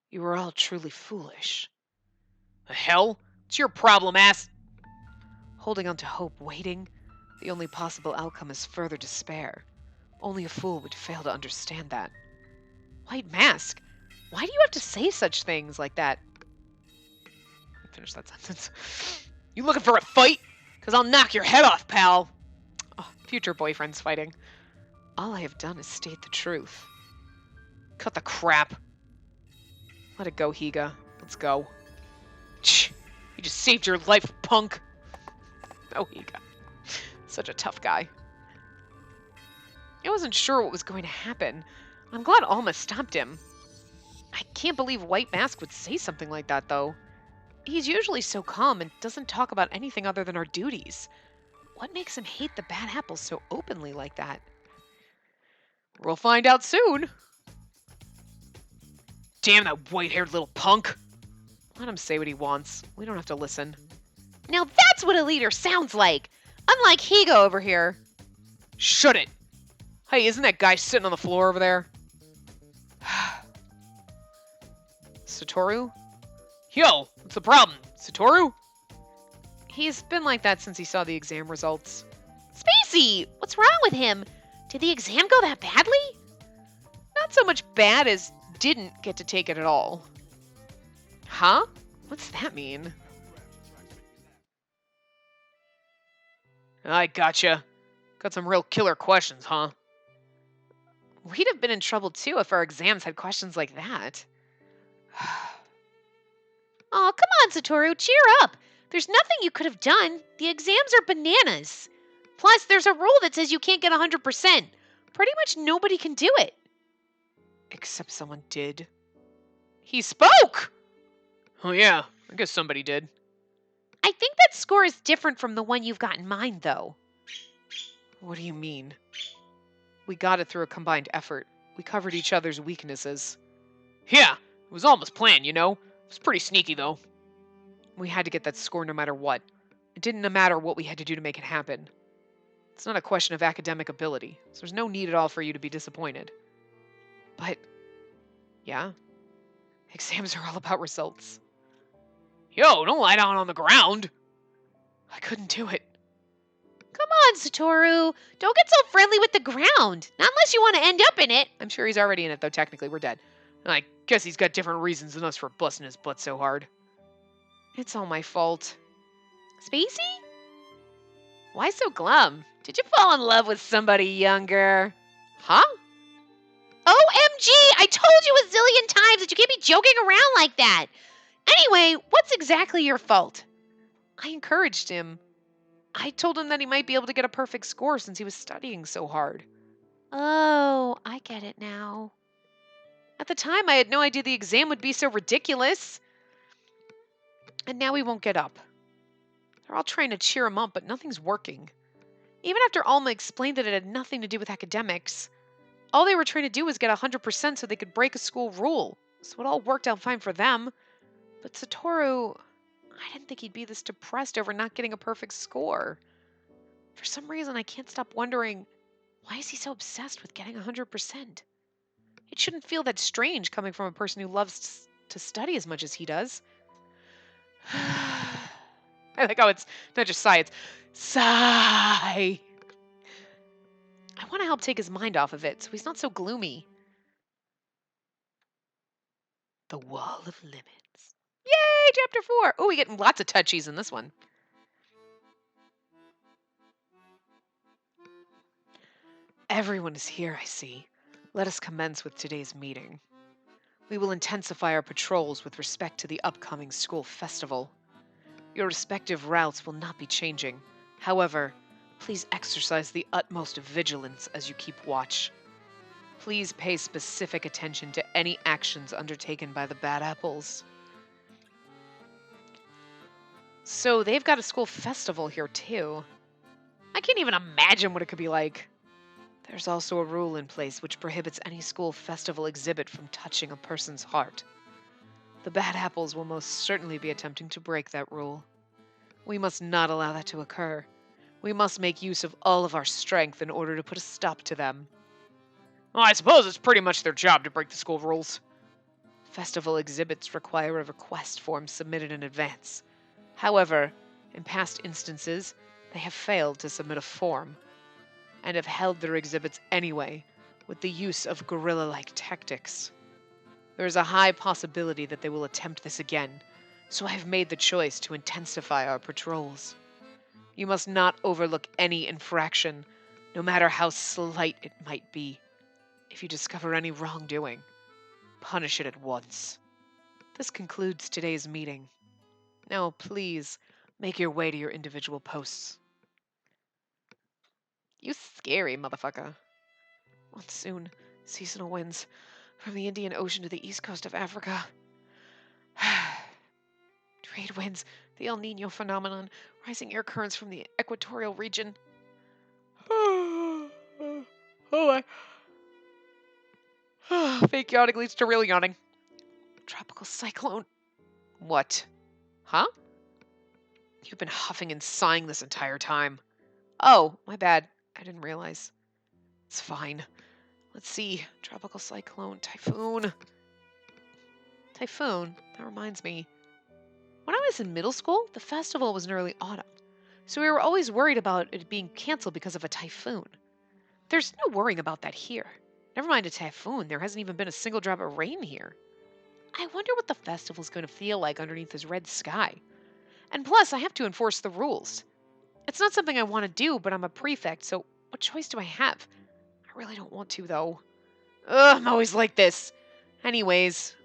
You are all truly foolish. The hell? It's your problem, ass. Holding on to hope, waiting, the only possible outcome is further despair. Only a fool would fail to understand that. White Mask, why do you have to say such things like that? Finish that sentence. You looking for a fight? Because I'll knock your head off, pal. Oh, future boyfriends fighting. All I have done is state the truth. Cut the crap. Let it go, Higa. Let's go. You just saved your life, punk. Oh, Higa. Such a tough guy. I wasn't sure what was going to happen. I'm glad Alma stopped him. I can't believe White Mask would say something like that, though. He's usually so calm and doesn't talk about anything other than our duties. What makes him hate the bad apples so openly like that? We'll find out soon. Damn that white-haired little punk. Let him say what he wants. We don't have to listen. Now that's what a leader sounds like. Unlike Higa over here. Shut it. Hey, isn't that guy sitting on the floor over there? Satoru? Yo, what's the problem? Satoru? He's been like that since he saw the exam results. Spacey! What's wrong with him? Did the exam go that badly? Not so much bad as didn't get to take it at all. Huh? What's that mean? I gotcha. Got some real killer questions, huh? We'd have been in trouble too if our exams had questions like that. Oh, come on, Satoru, cheer up. There's nothing you could have done. The exams are bananas. Plus, there's a rule that says you can't get 100%. Pretty much nobody can do it. Except someone did. He spoke! Oh yeah, I guess somebody did. I think that score is different from the one you've got in mind, though. What do you mean? We got it through a combined effort. We covered each other's weaknesses. Yeah, it was almost planned, you know? It was pretty sneaky, though. We had to get that score no matter what. It didn't matter what we had to do to make it happen. It's not a question of academic ability, so there's no need at all for you to be disappointed. But, yeah, exams are all about results. Yo, don't lie down on the ground. I couldn't do it. Come on, Satoru. Don't get so friendly with the ground. Not unless you want to end up in it. I'm sure he's already in it, though technically we're dead. I guess he's got different reasons than us for busting his butt so hard. It's all my fault. Spacey? Why so glum? Did you fall in love with somebody younger? Huh? OMG! I told you a zillion times that you can't be joking around like that. Anyway, what's exactly your fault? I encouraged him. I told him that he might be able to get a perfect score since he was studying so hard. Oh, I get it now. At the time, I had no idea the exam would be so ridiculous. And now he won't get up. They're all trying to cheer him up, but nothing's working. Even after Alma explained that it had nothing to do with academics, all they were trying to do was get 100% so they could break a school rule. So it all worked out fine for them. But Satoru, I didn't think he'd be this depressed over not getting a perfect score. For some reason, I can't stop wondering, why is he so obsessed with getting 100%? It shouldn't feel that strange coming from a person who loves to study as much as he does. I like how it's not just sigh, it's sigh. I want to help take his mind off of it so he's not so gloomy. The Wall of Limits. Yay, chapter 4. Oh, we get lots of touchies in this one. Everyone is here, I see. Let us commence with today's meeting. We will intensify our patrols with respect to the upcoming school festival. Your respective routes will not be changing. However, please exercise the utmost vigilance as you keep watch. Please pay specific attention to any actions undertaken by the Bad Apples. So they've got a school festival here too. I can't even imagine what it could be like. There's also a rule in place which prohibits any school festival exhibit from touching a person's heart. The Bad Apples will most certainly be attempting to break that rule. We must not allow that to occur. We must make use of all of our strength in order to put a stop to them. Well, I suppose it's pretty much their job to break the school rules. Festival exhibits require a request form submitted in advance. However, in past instances, they have failed to submit a form, and have held their exhibits anyway, with the use of guerrilla-like tactics. There is a high possibility that they will attempt this again, so I have made the choice to intensify our patrols. You must not overlook any infraction, no matter how slight it might be. If you discover any wrongdoing, punish it at once. This concludes today's meeting. Now, please, make your way to your individual posts. You scary motherfucker. Monsoon, seasonal winds, from the Indian Ocean to the east coast of Africa. Trade winds, the El Nino phenomenon, rising air currents from the equatorial region. Fake yawning leads to real yawning. Tropical cyclone. What? Huh? You've been huffing and sighing this entire time. Oh, my bad. I didn't realize. It's fine. Let's see. Tropical cyclone, typhoon. Typhoon? That reminds me. When I was in middle school, the festival was in early autumn, so we were always worried about it being canceled because of a typhoon. There's no worrying about that here. Never mind a typhoon, there hasn't even been a single drop of rain here. I wonder what the festival's going to feel like underneath this red sky. And plus, I have to enforce the rules. It's not something I want to do, but I'm a prefect, so what choice do I have? I really don't want to, though. Ugh, I'm always like this. Anyways,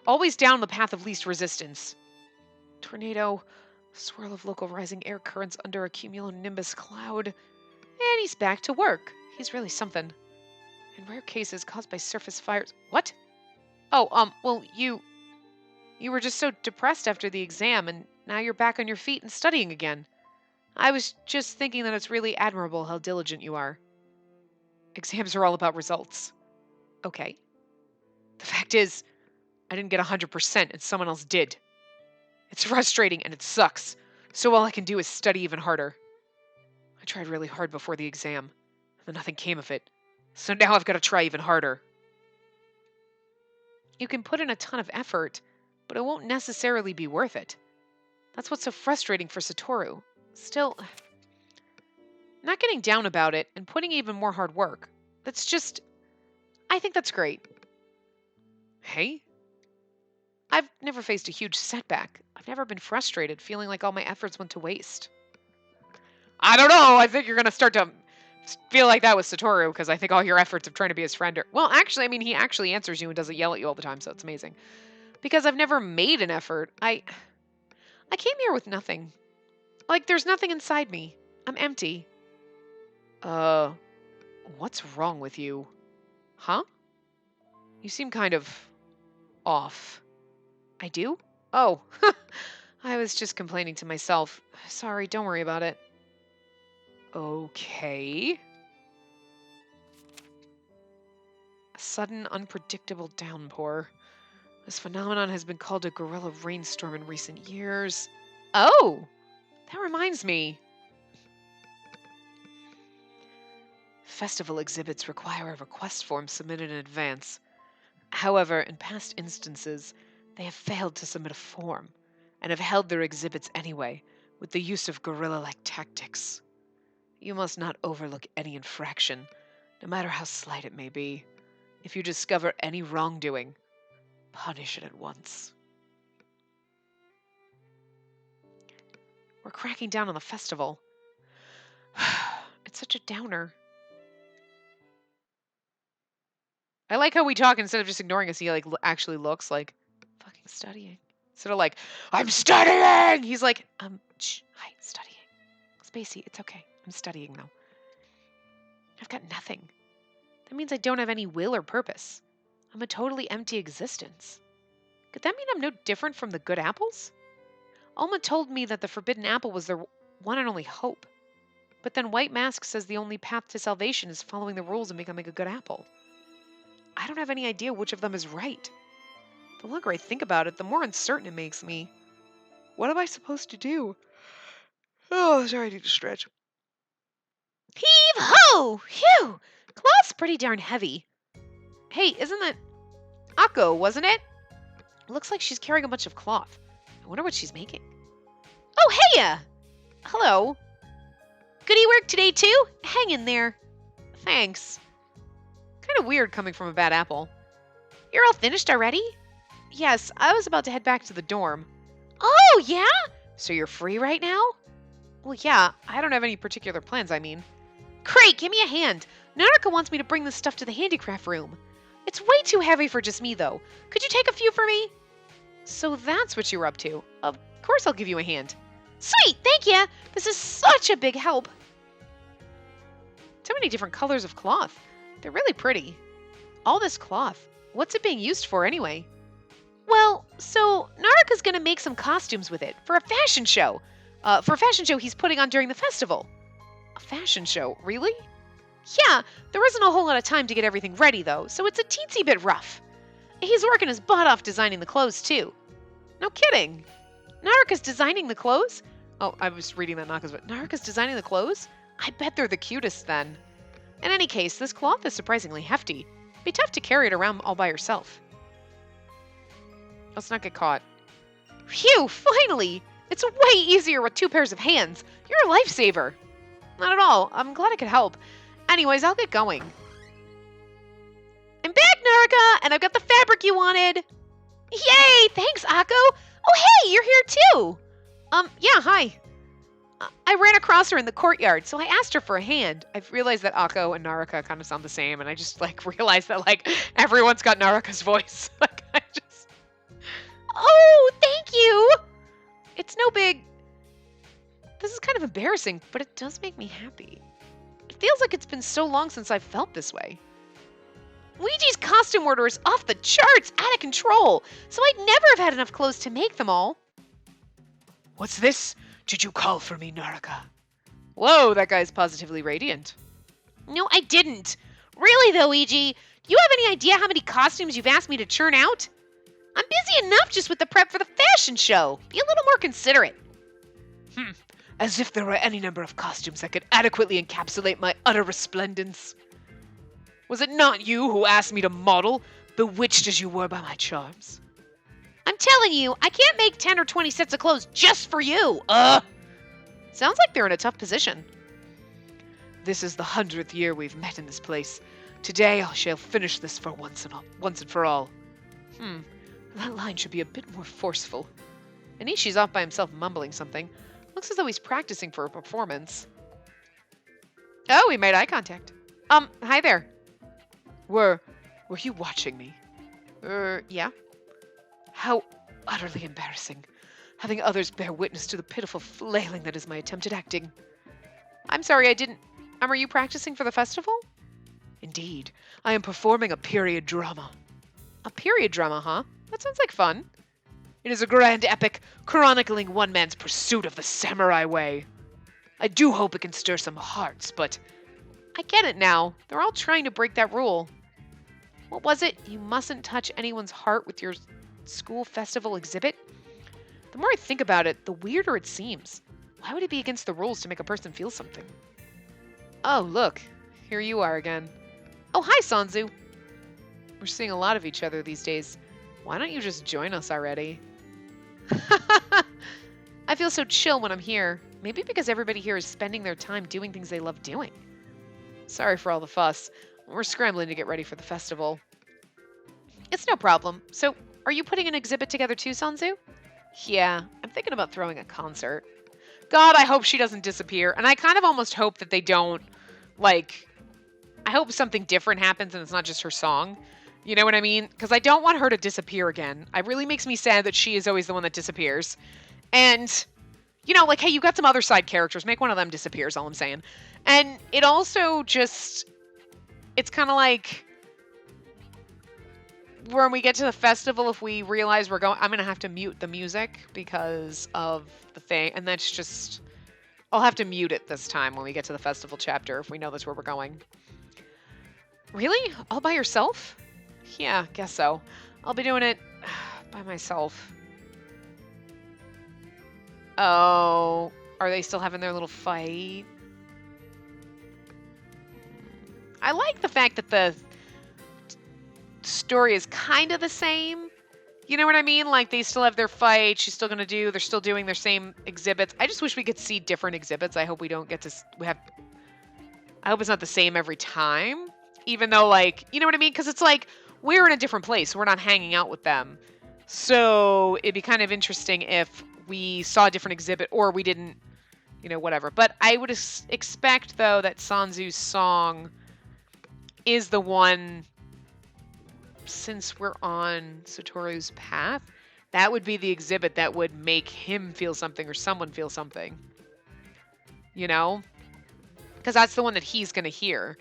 always down the path of least resistance. Tornado, swirl of local rising air currents under a cumulonimbus cloud. And he's back to work. He's really something. In rare cases caused by surface fires. What? Oh, well, you were just so depressed after the exam, and now you're back on your feet and studying again. I was just thinking that it's really admirable how diligent you are. Exams are all about results. Okay. The fact is, I didn't get 100% and someone else did. It's frustrating and it sucks, so all I can do is study even harder. I tried really hard before the exam, and nothing came of it, so now I've got to try even harder. You can put in a ton of effort, but it won't necessarily be worth it. That's what's so frustrating for Satoru. Still, not getting down about it and putting even more hard work. That's just... I think that's great. Hey? I've never faced a huge setback. I've never been frustrated, feeling like all my efforts went to waste. I don't know. I think you're going to start to feel like that with Satoru, because I think all your efforts of trying to be his friend are... Well, actually, I mean, he actually answers you and doesn't yell at you all the time, so it's amazing. Because I've never made an effort. I came here with nothing. Like, there's nothing inside me. I'm empty. What's wrong with you? Huh? You seem kind of off. I do? Oh, I was just complaining to myself. Sorry, don't worry about it. Okay. A sudden, unpredictable downpour. This phenomenon has been called a guerrilla rainstorm in recent years. Oh! That reminds me. Festival exhibits require a request form submitted in advance. However, in past instances, they have failed to submit a form and have held their exhibits anyway with the use of guerrilla-like tactics. You must not overlook any infraction, no matter how slight it may be. If you discover any wrongdoing, punish it at once. We're cracking down on the festival. It's such a downer. I like how we talk instead of just ignoring us. He like actually looks like fucking studying. Instead of like, I'm studying! He's like, shh, hi, studying. Spacey, it's okay. I'm studying though. I've got nothing. That means I don't have any will or purpose. I'm a totally empty existence. Could that mean I'm no different from the good apples? Alma told me that the forbidden apple was their one and only hope. But then White Mask says the only path to salvation is following the rules and becoming a good apple. I don't have any idea which of them is right. The longer I think about it, the more uncertain it makes me. What am I supposed to do? Oh, sorry, I need to stretch. Heave-ho! Phew! Cloth's pretty darn heavy. Hey, isn't that Akko, wasn't it? Looks like she's carrying a bunch of cloth. I wonder what she's making. Oh, heya! Hello. Goody work today, too? Hang in there. Thanks. Kind of weird coming from a bad apple. You're all finished already? Yes, I was about to head back to the dorm. Oh, yeah? So you're free right now? Well, yeah, I don't have any particular plans, I mean. Great, give me a hand. Naraka wants me to bring this stuff to the handicraft room. It's way too heavy for just me, though. Could you take a few for me? So that's what you're up to. Of course I'll give you a hand. Sweet, thank you. This is such a big help. So many different colors of cloth. They're really pretty. All this cloth. What's it being used for anyway? Well, so Naraka's gonna make some costumes with it for a fashion show. For a fashion show he's putting on during the festival. A fashion show? Really? Yeah, there isn't a whole lot of time to get everything ready though, so it's a teensy bit rough. He's working his butt off designing the clothes too. No kidding. Naraka's designing the clothes? Oh, I was reading that Naka's, but Naraka's designing the clothes? I bet they're the cutest then. In any case, this cloth is surprisingly hefty. Be tough to carry it around all by yourself. Let's not get caught. Phew, finally! It's way easier with 2 pairs of hands. You're a lifesaver. Not at all. I'm glad I could help. Anyways, I'll get going. I'm back, Naraka, and I've got the fabric you wanted. Yay! Thanks, Akko. Oh, hey, you're here too. Yeah, hi. I ran across her in the courtyard, so I asked her for a hand. I've realized that Akko and Naraka kind of sound the same, and I just, realized that, everyone's got Naraka's voice. Oh, thank you! It's no big... This is kind of embarrassing, but it does make me happy. It feels like it's been so long since I've felt this way. Luigi's costume order is off the charts, out of control, so I'd never have had enough clothes to make them all. What's this? Did you call for me, Naraka? Whoa, that guy's positively radiant. No, I didn't. Really though, Luigi, do you have any idea how many costumes you've asked me to churn out? I'm busy enough just with the prep for the fashion show. Be a little more considerate. As if there were any number of costumes that could adequately encapsulate my utter resplendence. Was it not you who asked me to model, bewitched as you were by my charms? I'm telling you, I can't make 10 or 20 sets of clothes just for you. Sounds like they're in a tough position. This is the 100th year we've met in this place. Today I shall finish this for once and for all. That line should be a bit more forceful. Anishi's off by himself mumbling something. Looks as though he's practicing for a performance. Oh, we made eye contact. Hi there. Were you watching me? Yeah. How utterly embarrassing. Having others bear witness to the pitiful flailing that is my attempt at acting. I'm sorry, I didn't... are you practicing for the festival? Indeed. I am performing a period drama. A period drama, huh? That sounds like fun. It is a grand epic, chronicling one man's pursuit of the samurai way. I do hope it can stir some hearts, but... I get it now. They're all trying to break that rule. What was it? You mustn't touch anyone's heart with your school festival exhibit? The more I think about it, the weirder it seems. Why would it be against the rules to make a person feel something? Oh, look. here you are again. Oh, hi, Sanzu. We're seeing a lot of each other these days. Why don't you just join us already? I feel so chill when I'm here. Maybe because everybody here is spending their time doing things they love doing. Sorry for all the fuss. We're scrambling to get ready for the festival. It's no problem. So, are you putting an exhibit together too, Sanzu? Yeah, I'm thinking about throwing a concert. God, I hope she doesn't disappear. And I kind of almost hope that they don't, like, I hope something different happens and it's not just her song. You know what I mean? Because I don't want her to disappear again. It really makes me sad that she is always the one that disappears. And, you know, like, hey, you got some other side characters. Make one of them disappear is all I'm saying. And it also just, it's kind of like, when we get to the festival, if we realize we're going, I'm going to have to mute the music because of the thing. And that's just, I'll have to mute it this time when we get to the festival chapter if we know that's where we're going. Really? All by yourself? Yeah, guess so. I'll be doing it by myself. Oh, are they still having their little fight? I like the fact that the story is kind of the same. You know what I mean? Like, they still have their fight. She's still going to they're still doing their same exhibits. I just wish we could see different exhibits. I hope we don't get to, I hope it's not the same every time. Even though, like, you know what I mean? Because it's like, we're in a different place. We're not hanging out with them. So it'd be kind of interesting if we saw a different exhibit or we didn't, you know, whatever. But I would expect, though, that Sanzu's song is the one, since we're on Satoru's path, that would be the exhibit that would make him feel something or someone feel something. You know? Because that's the one that he's going to hear.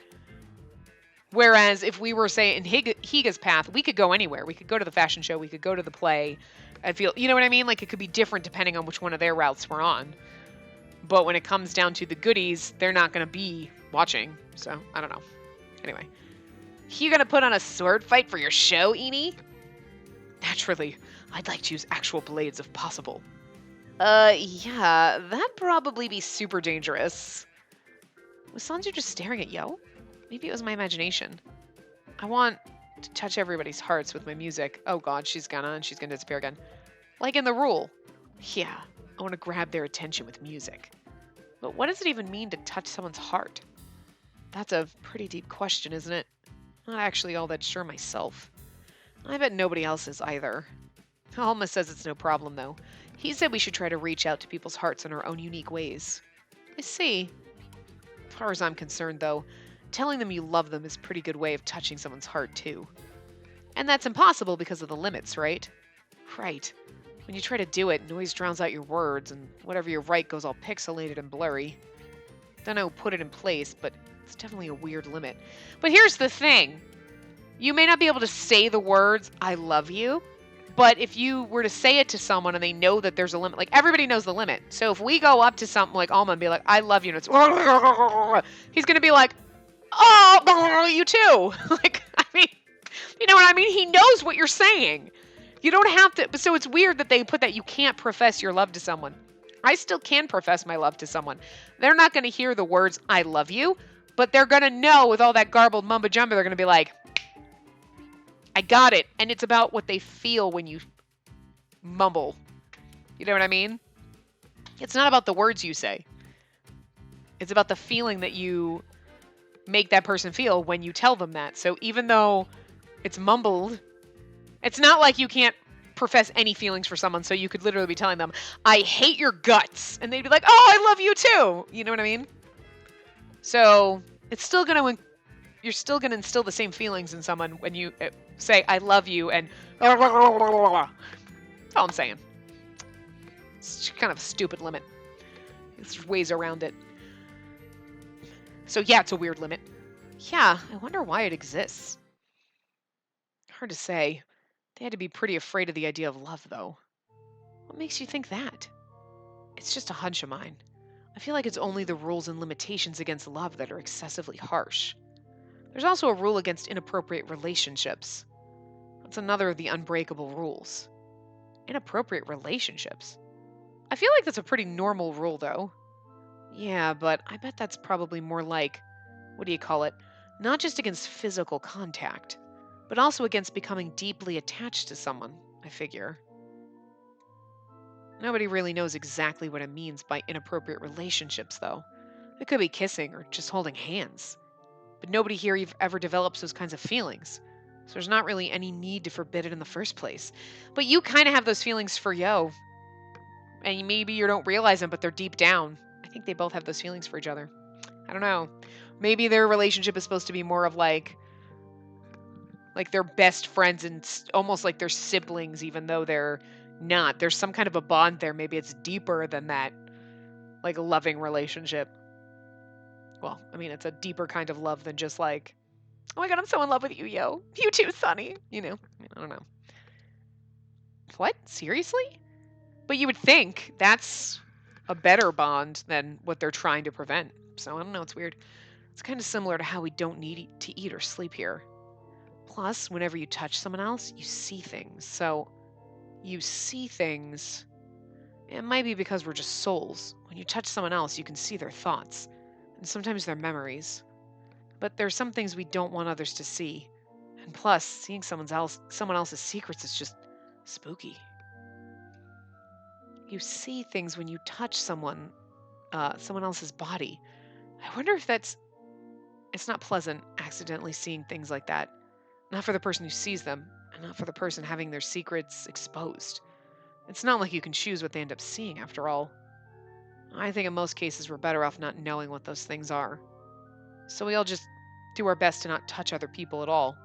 Whereas if we were, say, in Higa's path, we could go anywhere. We could go to the fashion show. We could go to the play. I feel, you know what I mean? Like, it could be different depending on which one of their routes we're on. But when it comes down to the goodies, they're not going to be watching. So, I don't know. Anyway. You going to put on a sword fight for your show, Eni? Naturally. I'd like to use actual blades if possible. Yeah. That'd probably be super dangerous. Was Sanzu just staring at Yo? Maybe it was my imagination. I want to touch everybody's hearts with my music. Oh god, she's gonna disappear again. Like in the rule. Yeah, I want to grab their attention with music. But what does it even mean to touch someone's heart? That's a pretty deep question, isn't it? Not actually all that sure myself. I bet nobody else is either. Alma says it's no problem, though. He said we should try to reach out to people's hearts in our own unique ways. I see. As far as I'm concerned, though, telling them you love them is a pretty good way of touching someone's heart, too. And that's impossible because of the limits, right? Right. When you try to do it, noise drowns out your words, and whatever you write goes all pixelated and blurry. Don't know, put it in place, but it's definitely a weird limit. But here's the thing. You may not be able to say the words, I love you, but if you were to say it to someone and they know that there's a limit, like everybody knows the limit. So if we go up to something like Alma and be like, I love you, and it's, he's going to be like, oh, you too. Like, I mean, you know what I mean? He knows what you're saying. You don't have to, so it's weird that they put that you can't profess your love to someone. I still can profess my love to someone. They're not going to hear the words, I love you, but they're going to know with all that garbled mumbo jumbo, they're going to be like, I got it. And it's about what they feel when you mumble. You know what I mean? It's not about the words you say. It's about the feeling that you make that person feel when you tell them that. So even though it's mumbled, it's not like you can't profess any feelings for someone. So you could literally be telling them, I hate your guts. And they'd be like, oh, I love you too. You know what I mean? So it's still going to, you're still going to instill the same feelings in someone when you say, I love you, and that's all I'm saying. It's kind of a stupid limit. There's ways around it. So yeah, it's a weird limit. Yeah, I wonder why it exists. Hard to say. They had to be pretty afraid of the idea of love, though. What makes you think that? It's just a hunch of mine. I feel like it's only the rules and limitations against love that are excessively harsh. There's also a rule against inappropriate relationships. That's another of the unbreakable rules. Inappropriate relationships. I feel like that's a pretty normal rule, though. Yeah, but I bet that's probably more like what do you call it? Not just against physical contact, but also against becoming deeply attached to someone, I figure. Nobody really knows exactly what it means by inappropriate relationships, though. It could be kissing or just holding hands. But nobody here ever develops those kinds of feelings. So there's not really any need to forbid it in the first place. But you kind of have those feelings for Yo. And maybe you don't realize them, but they're deep down. I think they both have those feelings for each other. I don't know. Maybe their relationship is supposed to be more of like they're best friends and almost like they're siblings, even though they're not. There's some kind of a bond there. Maybe it's deeper than that, like a loving relationship. Well, I mean, it's a deeper kind of love than just like, oh my God, I'm so in love with you, Yo. You too, Sonny. You know, I don't know. What? Seriously? But you would think that's a better bond than what they're trying to prevent. So I don't know. It's weird. It's kind of similar to how we don't need to eat or sleep here. Plus, whenever you touch someone else, you see things. So you see things. It might be because we're just souls. When you touch someone else, you can see their thoughts and sometimes their memories. But there's some things we don't want others to see. And plus, seeing someone else's secrets is just spooky. You see things when you touch someone else's body. I wonder if it's not pleasant accidentally seeing things like that. Not for the person who sees them, and not for the person having their secrets exposed. It's not like you can choose what they end up seeing, after all. I think in most cases we're better off not knowing what those things are. So we all just do our best to not touch other people at all.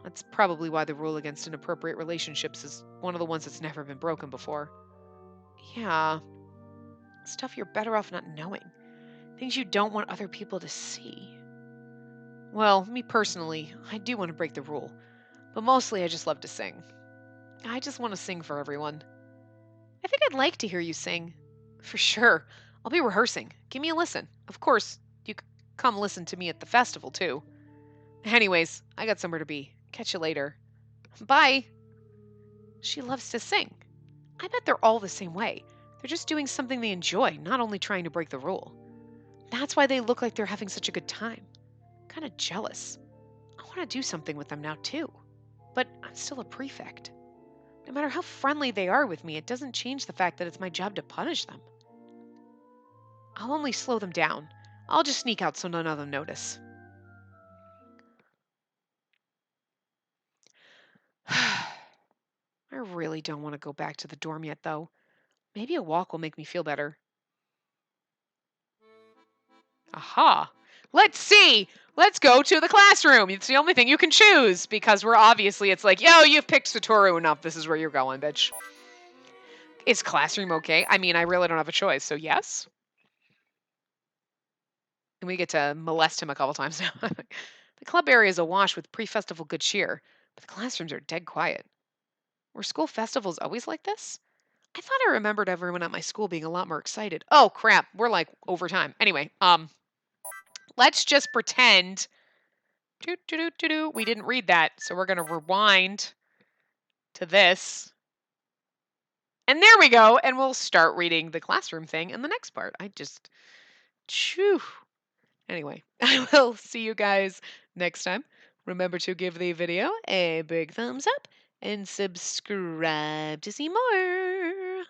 That's probably why the rule against inappropriate relationships is one of the ones that's never been broken before. Yeah, stuff you're better off not knowing. Things you don't want other people to see. Well, me personally, I do want to break the rule. But mostly I just love to sing. I just want to sing for everyone. I think I'd like to hear you sing. For sure. I'll be rehearsing. Give me a listen. Of course, you could come listen to me at the festival, too. Anyways, I got somewhere to be. Catch you later. Bye. She loves to sing. I bet they're all the same way. They're just doing something they enjoy, not only trying to break the rule. That's why they look like they're having such a good time. Kind of jealous. I want to do something with them now, too. But I'm still a prefect. No matter how friendly they are with me, it doesn't change the fact that it's my job to punish them. I'll only slow them down. I'll just sneak out so none of them notice. I really don't want to go back to the dorm yet, though. Maybe a walk will make me feel better. Aha! Let's see! Let's go to the classroom! It's the only thing you can choose, because it's like, yo, you've picked Satoru enough. This is where you're going, bitch. Is classroom okay? I mean, I really don't have a choice, so yes. And we get to molest him a couple times now. The club area is awash with pre-festival good cheer, but the classrooms are dead quiet. Were school festivals always like this? I thought I remembered everyone at my school being a lot more excited. Oh, crap. We're like over time. Anyway, let's just pretend we didn't read that. So we're going to rewind to this. And there we go. And we'll start reading the classroom thing in the next part. Anyway, I will see you guys next time. Remember to give the video a big thumbs up and subscribe to see more.